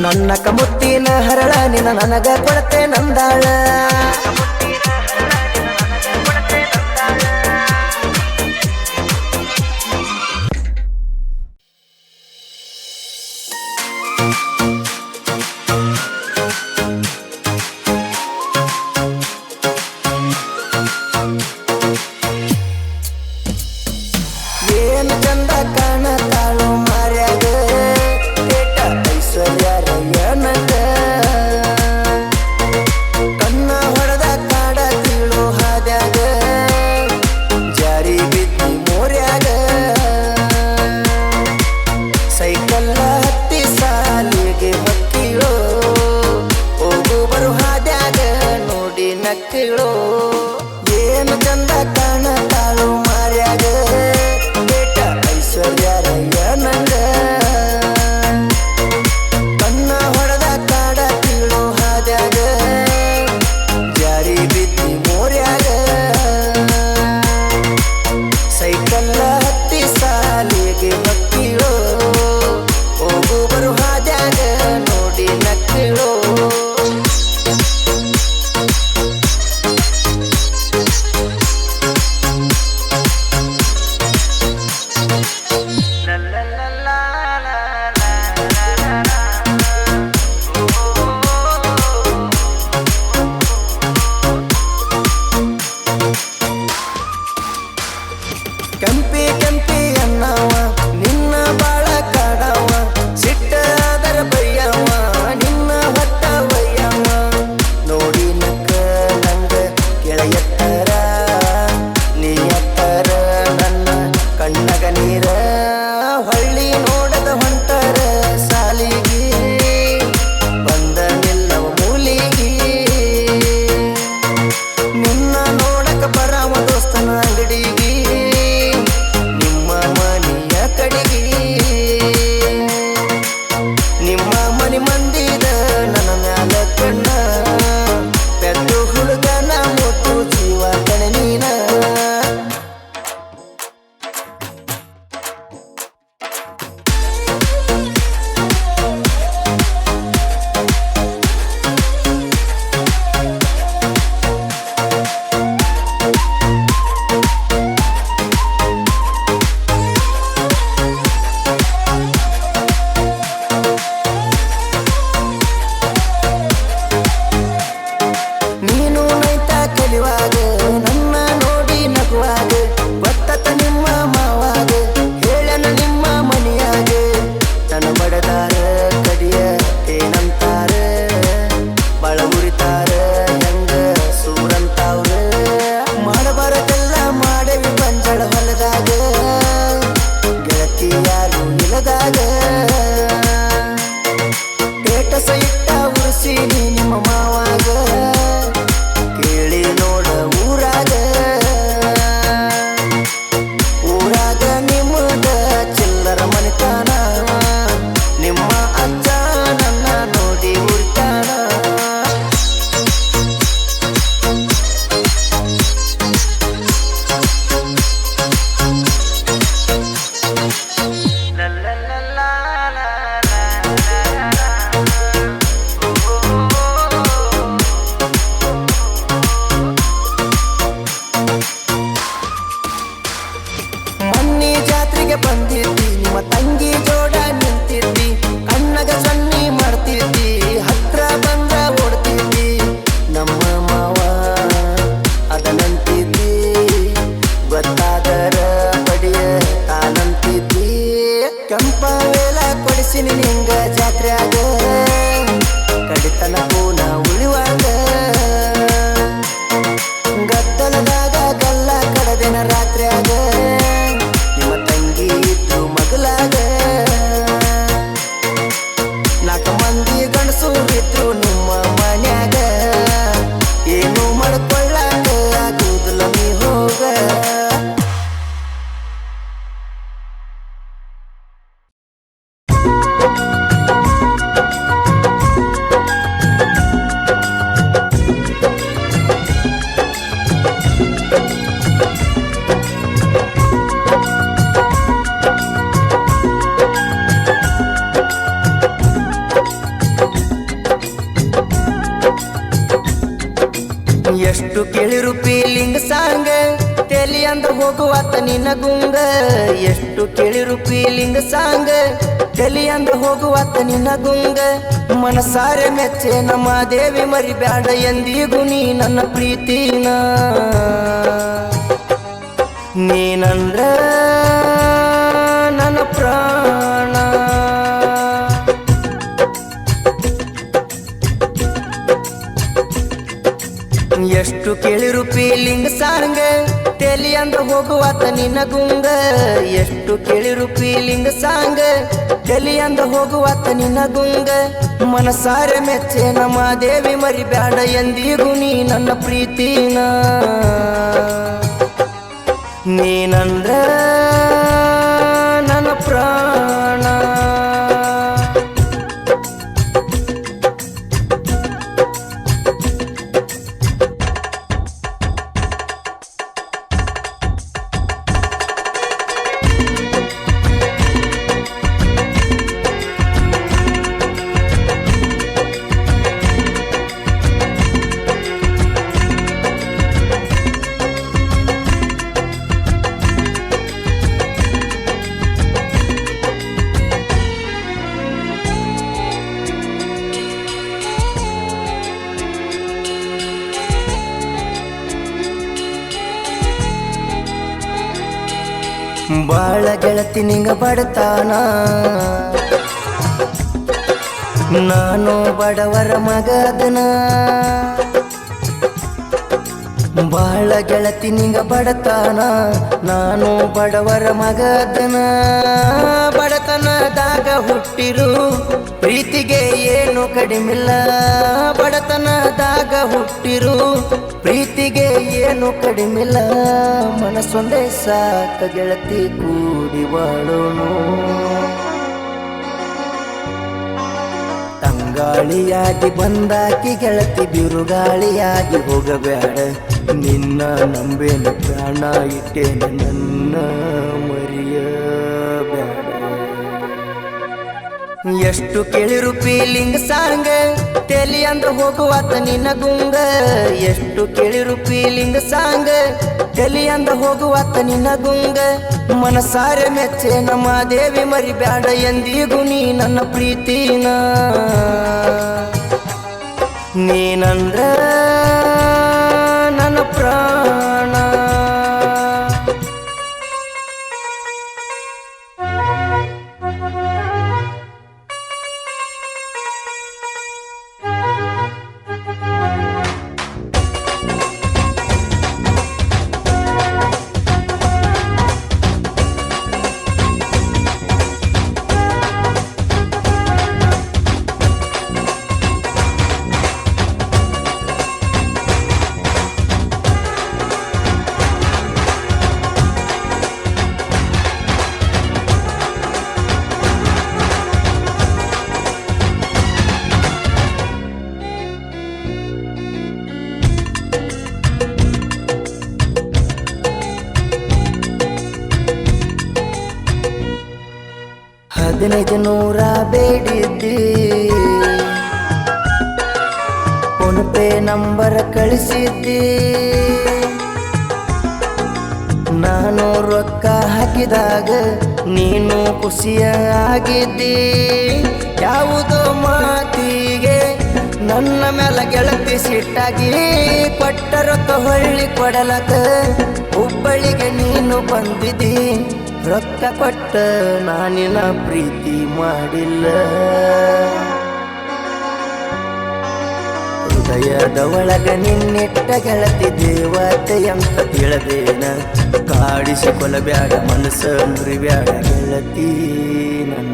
ನನ್ನ ಕಮುತ್ತಿನ ಹರಳ ನಿನ್ನ ನನಗ ಕೊಡತೆ ನಂದಾಳ ಏನ್ ಚಂದ ಕಾಣತಾಳು ಮಾರ್ಯಾಗ ಏಟ ಐಶ್ವರ್ಯ ರಯ್ಯನಗ ಕಣ್ಣ ಹೊಡೆದ ಬೆಟ್ಟ ಉರ್ಸೀನಿ ನಿಮ್ಮ ಮಾವಾಗ ಕೇಳಿ ನೋಡ ಊರಾಗ ನಿಮ್ಮದ ಚಿಲ್ಲರ ಮನಿತಾನ ನಿಮ್ಮ ಅಜ್ಜ ನನ್ನ ನೋಡಿ ಉರ್ತಾನ ಮನ್ನಿ ಜಾತ್ರೆಗೆ ಬಂದಿದ್ದಿ ನಿಮ್ಮ ತಂಗಿ ಜೋಡ ನಿಂತಿದ್ದಿ ಕಣ್ಣಗ ಸನ್ನಿ ಮಾಡ್ತಿದ್ದಿ ಹತ್ರ ಬಂದ ಓಡ್ತಿದ್ದಿ ನಮ್ಮ ಮಾವ ಅದನಂತಿದ್ದಿ ಗೊತ್ತಾದರ ಬಡಿಯ ತಾನಂತಿದ್ದಿ ಕೆಂಪ ವೇಲ ಕೊಡಿಸಿನಿ ನಿಂಗ ಜಾತ್ರೆಯಾಗ ಕಡಿತನ ಪೂನ ಉಳಿವಾಗ ಗದ್ದಲದಾಗ ಗಲ್ಲ ಕಡದಿನ ರಾತ್ರಿಯಾಗ ನಿಮ್ಮ ತಂಗಿ ಇದ್ದು ಮಗಲಾಗ ನಾಲ್ಕು ಮಂದಿ ಗಂಡಸು ಇದ್ರು ನಿಮ್ಮ ಮನ್ಯಾಗ ಏನು ಮಾಡ್ಕೊಳ್ಳಾಕ ಆಗುದಿಲ್ಲ ನೀ ಹೋಗ ಎಷ್ಟು ಕೇಳಿರು ಫೀಲಿಂಗ್ ಸಾಂಗ್ ತೆಲಿ ಅಂದ್ರ ಹೋಗುವಾತ ನಿನ್ನ ಗುಂಗ ಎಷ್ಟು ಕೇಳಿರು ಫೀಲಿಂಗ್ ಸಾಂಗ್ ತೆಲಿ ಅಂದ್ರ ಹೋಗುವಾತ ನಿನ್ನ ಗುಂಗ ಮನಸಾರೆ ಮೆಚ್ಚೆ ನಮ್ಮ ದೇವಿ ಮರಿಬ್ಯಾಡ ಎಂದಿಗೂ ನೀ ನನ್ನ ಪ್ರೀತಿನ ನೀನಂದ್ರ ನನ್ನ ಪ್ರಾಣ ಎಷ್ಟು ಕೇಳಿರು ಫೀಲಿಂಗ್ ಸಾಂಗ್ ತೆಲಿ ಅಂದ್ರ ಹೋಗುವಾತ ನಿನ್ನ ಗುಂಗ ಎಷ್ಟು ಕೇಳಿರು ಫೀಲಿಂಗ್ ಸಾಂಗ್ ತೆಲಿ ಅಂದ್ರ ಹೋಗುವಾತ ನಿನ್ನ ಗುಂಗ ಮನಸಾರೆ ಮೆಚ್ಚೆ ನಮ್ಮ ದೇವಿ ಮರಿಬ್ಯಾಡ ಎಂದಿಗೂ ನೀ ನನ್ನ ಪ್ರೀತಿನ ನೀನಂದ್ರ ನನ್ನ ಪ್ರಾಣ ಬಾಳ ಗೆಳತಿ ನಿಂಗ ಬಡತಾನ ನಾನು ಬಡವರ ಮಗದನ ಬಾಳ ಗೆಳತಿ ನಿಂಗ ಬಡತಾನ ನಾನು ಬಡವರ ಮಗದನ ಬಡತನದಾಗ ಹುಟ್ಟಿರು ಪ್ರೀತಿಗೆ ಏನು ಕಡಿಮಿಲ್ಲ ಬಡತನದಾಗ ಹುಟ್ಟಿರು ಪ್ರೀತಿಗೆ ಏನು ಕಡಿಮಿಲ್ಲ ಮನಸ್ಸೊಂದೇ ಸಾಕ ಗೆಳತಿ ಕೂಡಿ ಬಾಳೋನು ತಂಗಾಳಿಯಾಗಿ ಬಂದಾಕಿ ಗೆಳತಿ ಬಿರುಗಾಳಿಯಾಗಿ ಹೋಗಬೇಡ ನಿನ್ನ ನಂಬೇನ ಪ್ರಾಣ ಇಟ್ಟೇನ ನನ್ನ ಮರಿಯಬೇಡ ಎಷ್ಟು ಕೇಳಿರು ಫೀಲಿಂಗ್ ಸಾಂಗ್ ತೆಲಿ ಅಂದ್ರ ಹೋಗುವಾತ ನಿನ್ನ ಗುಂಗ ಎಷ್ಟು ಕೇಳಿರು ಫೀಲಿಂಗ್ ಸಾಂಗ್ ತೆಲಿ ಅಂದ್ರ ಹೋಗುವಾತ ನಿನ್ನ ಗುಂಗ ಮನಸಾರೆ ಮೆಚ್ಚೆ ನಮ್ಮ ದೇವಿ ಮರಿಬ್ಯಾಡ ಎಂದಿಗೂ ನೀ ನನ್ನ ಪ್ರೀತಿನ ನೀನಂದ್ರ ನನ್ನ ಪ್ರಾಣ 1500 ಬೇಡಿದ್ದಿ ಫೋನ್ ಪೇ ನಂಬರ್ ಕಳಿಸಿದ್ದಿ ನಾನು ರೊಕ್ಕ ಹಾಕಿದಾಗ ನೀನು ಖುಷಿಯಾಗಿದ್ದಿ ಯಾವುದೋ ಮಾತಿಗೆ ನನ್ನ ಮೇಲೆ ಗೆಳತಿ ಸಿಟ್ಟಾಗಿ ಕೊಟ್ಟ ರೊಕ್ಕ ಹೊಳ್ಳಿ ಕೊಡಲಕ ಹುಬ್ಬಳ್ಳಿಗೆ ನೀನು ಬಂದಿದ್ದಿ ರೊಕ್ಕ ಕೊಟ್ಟ ನಾನಿನ ಪ್ರೀತಿ ಮಾಡಿಲ್ಲ ಹೃದಯದ ಒಳಗ ನಿನ್ನಿಟ್ಟ ಗೆಳತಿ ದೇವತೆ ಅಂತ ತಿಳಬೇನ ಕಾಡಿಸಿಕೊಳ್ಳಬ್ಯಾಡ ಮನಸ್ಸ ಮುರಿಬ್ಯಾಡ ಗೆಳತಿ ನನ್ನ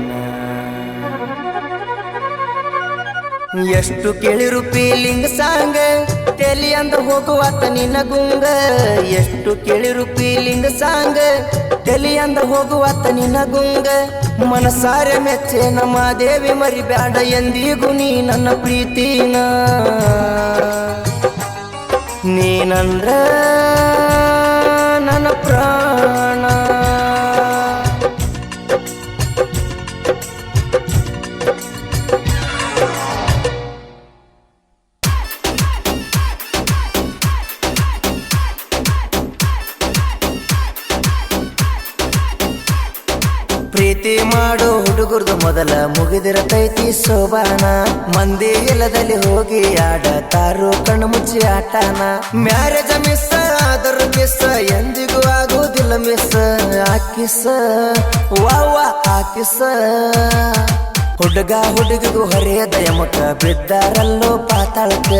ಎಷ್ಟು ಕೇಳಿರು ಫೀಲಿಂಗ್ ಸಾಂಗ್ ತೆಲಿ ಅಂದ ಹೋಗುವಾತ ನಿನ್ನ ಗುಂಗ ಎಷ್ಟು ಕೇಳಿರು ಫೀಲಿಂಗ್ ಸಾಂಗ್ ತೆಲಿ ಅಂದ ಹೋಗುವಾತ ನಿನ್ನ ಗುಂಗ ಮನಸಾರೆ ಮೆಚ್ಚೆ ನಮ್ಮ ದೇವಿ ಮರಿಬ್ಯಾಡ ಎಂದಿಗೂ ನೀ ನನ್ನ ಪ್ರೀತಿನ ನೀನಂದ್ರ ನನ್ನ ಪ್ರಾಣ ಪ್ರೀತಿ ಮಾಡೋ ಹುಡುಗರ್ದು ಮೊದಲ ಮುಗಿದಿರತೈತಿ ಸೋಬಾನ ಮಂದಿ ಇಲ್ಲದಲ್ಲಿ ಹೋಗಿ ಆಡತಾರೋ ಕಣ್ಣು ಮುಚ್ಚಿ ಆಟಾನ ಮ್ಯಾರೇಜ್ ಮಿಸ್ ಆದರೂ ಮಿಸ್ ಎಂದಿಗೂ ಆಗೋದಿಲ್ಲ ಮಿಸ್ ಆಕಿಸ ವಾವ ಆಕಿಸ ಹುಡುಗ ಹುಡುಗಿಗೂ ಹರಿಯದ ಯಮಕ ಬಿದ್ದಾರಲ್ಲೋ ಪಾತಾಳಕ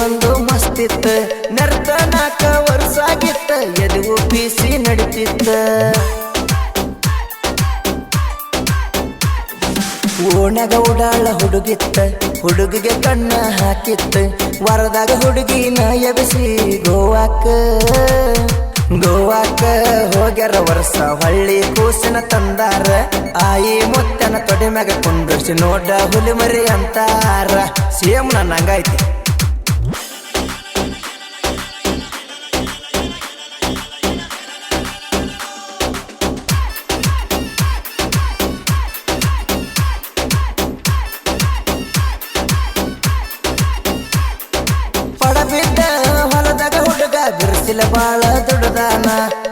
ಒಂದು ಮಸ್ತಿತ್ತ ನರ್ತ 4 ವರ್ಷ ಆಗಿತ್ತ ಎದುವು ಪೀಸಿ ನಡಿತಿತ್ತ ಓಣ್ಯಾಗ ಉಡಾಳ ಹುಡುಗಿತ್ತ ಹುಡುಗಿಗೆ ಕಣ್ಣ ಹಾಕಿತ್ತ ವರದಾಗ ಹುಡುಗಿನ ಎಬಿಸಿ ಗೋವಾಕ ಹೋಗ್ಯಾರ ವರ್ಷ ಹಳ್ಳಿ ಕೂಸಿನ ತಂದಾರ ಆಯಿ ಮುತ್ತನ ತೊಡೆ ಮ್ಯಾಗ ಕುಂಡ್ರಿಸಿ ನೋಡ ಹುಲಿ ಮರಿ ಅಂತಾರ ಸೇಮ್ ನನ್ನ ಹಂಗೈತಿ ಪಡಬಿದ್ದ ಹೊಲದಾಗ ಹುಡುಗ ಬಿರ್ಸಿಲ ಬಾಳ ದುಡ್ದಾನ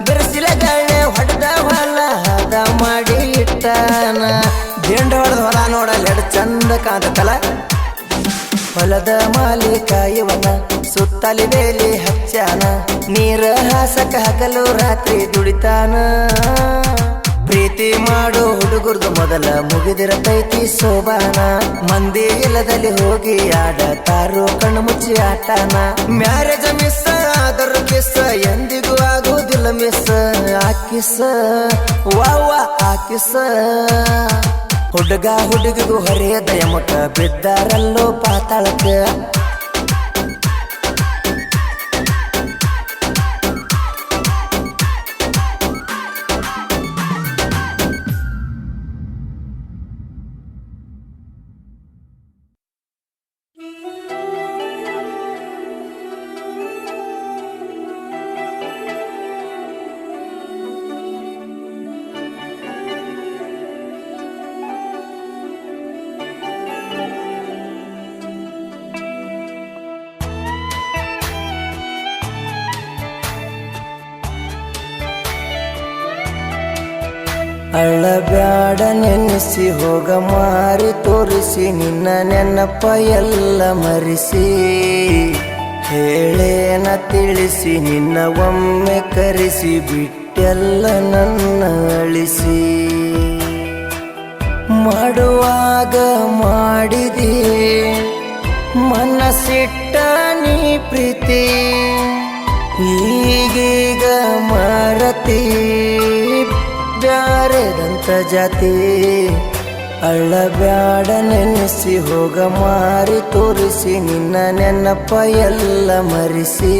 ಬಿರ್ಸಿಲ ಗಳ್ಳೆ ಹೊಡೆದ ಹೊಲ ಹದ ಮಾಡಿ ಇಟ್ಟಾನ ದಿಂಡ ಹೊಡೆದ ಹೊಲ ನೋಡಲ್ಲ ಎಡ್ ಚಂದ ಕಾಂತಲ್ಲ ಹೊಲದ ಮಾಲೀಕ ಇವನ ಸುತ್ತಲಿ ಬೇಲಿ ಹಚ್ಚಾನ ನೀರ ಹಾಸಕ ಹಗಲು ರಾತ್ರಿ ದುಡಿತಾನ ಪ್ರೀತಿ ಮಾಡೋ ಹುಡುಗರ್ದು ಮೊದಲ ಮುಗಿದಿರತೈತಿ ಸೋಬಾನ ಮಂದಿ ಇಲ್ಲದಲ್ಲಿ ಹೋಗಿ ಆಡತಾರೋ ಕಣ್ಣು ಮುಚ್ಚಿ ಆಟಾನ ಮ್ಯಾರೇಜ್ ಮಿಸ್ ಆದರೂ ಕಿಸ್ ಎಂದಿಗೂ ಆಗೋದಿಲ್ಲ ಮಿಸ್ ಆಕಿಸ ವಾವ ಆಕಿಸ ಹುಡುಗ ಹುಡುಗಿಗೂ ಹರಿಯದ ಯಮಕ ಬಿದ್ದಾರಲ್ಲೋ ಪಾತಾಳಕ ಅಳ್ಳಬ್ಯಾಡ ನೆನೆಸಿ ಹೋಗ ಮಾರಿ ತೋರಿಸಿ ನಿನ್ನ ನೆನಪ ಎಲ್ಲ ಮರಿಸಿ ಹೇಳೇನ ತಿಳಿಸಿ ನಿನ್ನ ಒಮ್ಮೆ ಕರೆಸಿ ಬಿಟ್ಟೆಲ್ಲ ನನ್ನ ಅಳಿಸಿ ಮಾಡುವಾಗ ಮಾಡಿದಿ ಮನಸ್ಸಿಟ್ಟ ನೀ ಪ್ರೀತಿ ಈಗೀಗ ಮರತಿ ಬ್ಯಾರೆದಂತ ಜಾತಿ ಅಳ್ಳಬ್ಯಾಡ ನೆನೆಸಿ ಹೋಗ ಮಾರಿ ತೋರಿಸಿ ನಿನ್ನ ನೆನಪ ಎಲ್ಲ ಮರಿಸಿ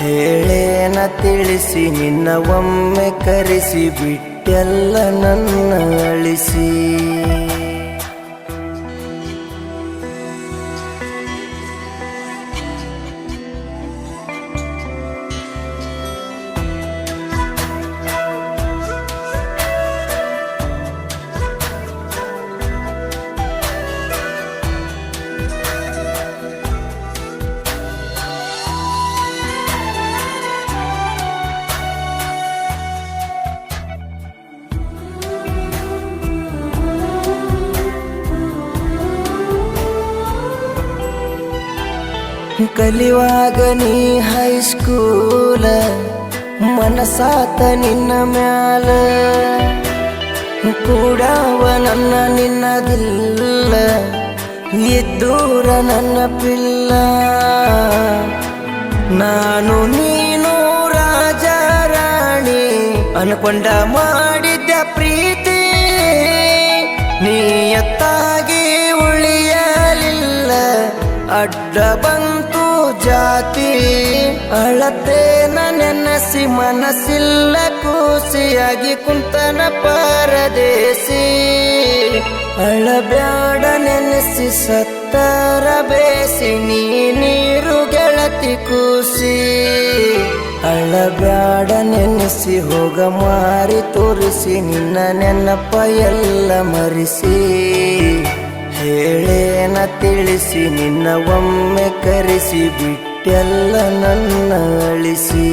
ಹೇಳೇನ ತಿಳಿಸಿ ನಿನ್ನ ಒಮ್ಮೆ ಕರೆಸಿ ಬಿಟ್ಟ ಬಿಟ್ಟೆಲ್ಲ ನನ್ನ ಅಳಿಸಿ. ಕಲಿವಾಗ ನೀ ಹೈಸ್ಕೂಲ ಮನಸಾತ ನಿನ್ನ ಮ್ಯಾಲ ಕೂಡವ ನನ್ನ ನಿನ್ನದಿಲ್ಲ ಇದ್ದೂರ ನನ್ನ ಪಿಲ್ಲ. ನಾನು ನೀನು ರಾಜ ರಾಣಿ ಅನ್ಕೊಂಡ ಮಾಡಿದ್ದ ಪ್ರೀತಿ ನೀಯತ್ತಾಗಿ ಉಳಿಯಲಿಲ್ಲ ಅಡ್ಡ ಬಂತು ಜಾತಿ. ಅಳತೇನ ನೆನಸಿ ಮನಸ್ಸಿಲ್ಲ ಕೂಸಿಯಾಗಿ ಕುಂತನ ಪರದೇಸಿ. ಅಳಬ್ಯಾಡ ನೆನೆಸಿ ಸತ್ತರ ಬೇಸಿ ನೀರು ಗೆಳತಿ ಕೂಸಿ. ಅಳಬ್ಯಾಡ ನೆನೆಸಿ ಹೋಗ ಮಾರಿ ತೋರಿಸಿ ನಿನ್ನ ನೆನಪ ಎಲ್ಲ ಮರಿಸಿ. ಹೇಳೇನ ತಿಳಿಸಿ ನಿನ್ನ ಒಮ್ಮೆ ಕರೆಸಿ ಬಿಟ್ಟೆಲ್ಲ ನನ್ನ ಅಳಿಸಿ.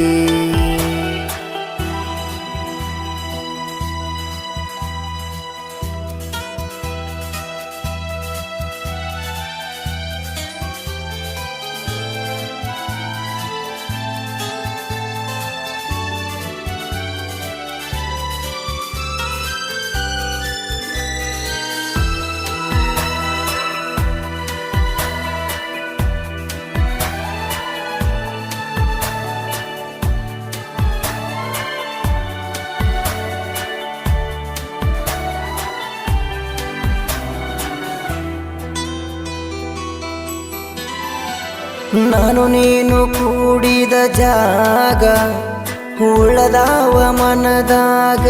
ನಾನು ನೀನು ಕೂಡಿದ ಜಾಗ ಉಳದಾವ ಮನದಾಗ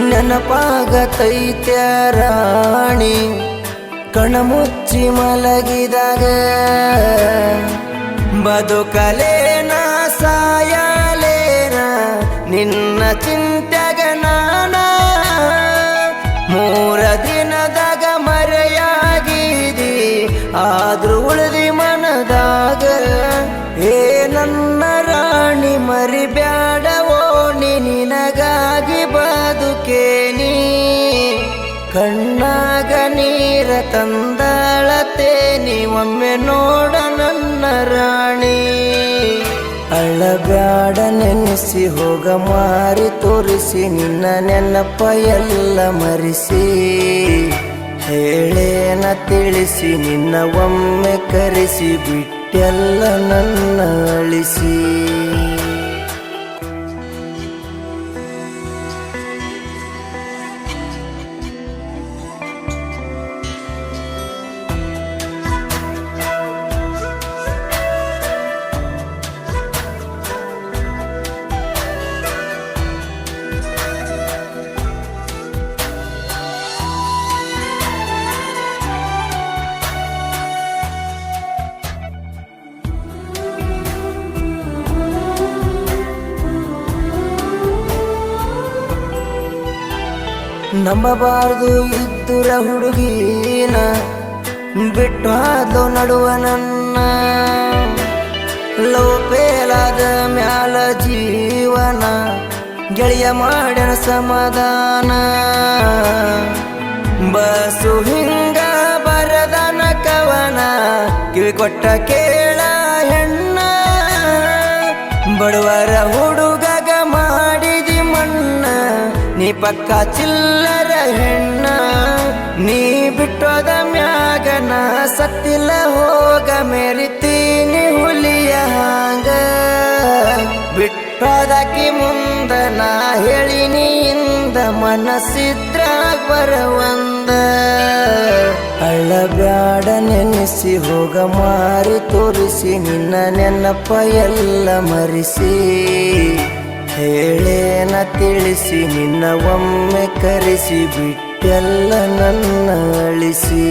ನೆನಪಾಗತೈತ್ಯ ರಾಣಿ ಕಣಮುಚ್ಚಿ ಮಲಗಿದಾಗ. ಬದುಕಲೇನ ಸಾಯಲೇನ ನಿನ್ನ ಚಿಂತ್ಯಾಗ ನಾನ. 3 ದಿನದಾಗ ಮರೆಯಾಗಿದಿ ಆದ್ರೂ ಉಳಿದಿ ಮನದಾಗ. ಏ ನನ್ನ ರಾಣಿ ಮರಿಬ್ಯಾಡವೋ ನಿನಗಾಗಿ ಬದುಕೇನಿ. ಕಣ್ಣಾಗ ನೀರ ತಂದಾಳತೇನಿ ಒಮ್ಮೆ ನೋಡ ನನ್ನ ರಾಣಿ. ಅಳಬ್ಯಾಡ ನೆನೆಸಿ ಹೋಗ ಮಾರಿ ತೋರಿಸಿ ನಿನ್ನ ನೆನಪ ಎಲ್ಲ ಮರಿಸಿ. ಹೇಳೇನ ತಿಳಿಸಿ ನಿನ್ನ ಒಮ್ಮೆ ಕರೆಸಿ ಬಿಟ್ಟೆಲ್ಲ ನನ್ನ ಅಳಿಸಿ. ನಂಬಬಾರ್ದು ಇದ್ದುರ ಹುಡುಗೀನ ಬಿಟ್ಟು ಹಾದು ನಡುವ ನನ್ನ. ಲೋಪೇಲಾದ ಮ್ಯಾಲ ಜೀವನ ಗೆಳೆಯ ಮಾಡ್ಯನ ಸಮಾಧಾನ. ಬಸು ಹಿಂಗ ಬರದನ ಕವನ ಕಿವಿ ಕೊಟ್ಟ ಕೇಳ ಹೆಣ್ಣ. ಬಡವರ ಹುಡುಗಗ ಮಾಡಿದಿ ಮಣ್ಣ ನೀ ಪಕ್ಕ ಚಿಲ್ಲರ ಹೆಣ್ಣ. ನೀ ಬಿಟ್ಟೋದ ಮ್ಯಾಗನ ಸತ್ತಿಲ್ಲ ಹೋಗ ಮೆರಿತೀನಿ ಹುಲಿಯ ಹಾಂಗ. ಬಿಟ್ಟೋದಕಿ ಮುಂದ ನಾ ಹೇಳಿನಿ ಇಂದ ಮನಸ್ಸಿದ್ರಾಗ ಬರವಂದ. ಅಳಬ್ಯಾಡ ನೆನೆಸಿ ಹೋಗ ಮಾರಿ ತೋರಿಸಿ ನಿನ್ನ ನೆನಪ ಎಲ್ಲ ಮರಿಸಿ. ಹೇಳೇನ ತಿಳಿಸಿ ನಿನ್ನ ಒಮ್ಮೆ ಕರೆಸಿ ಬಿಟ್ಟೆಲ್ಲ ನನ್ನ ಅಳಿಸಿ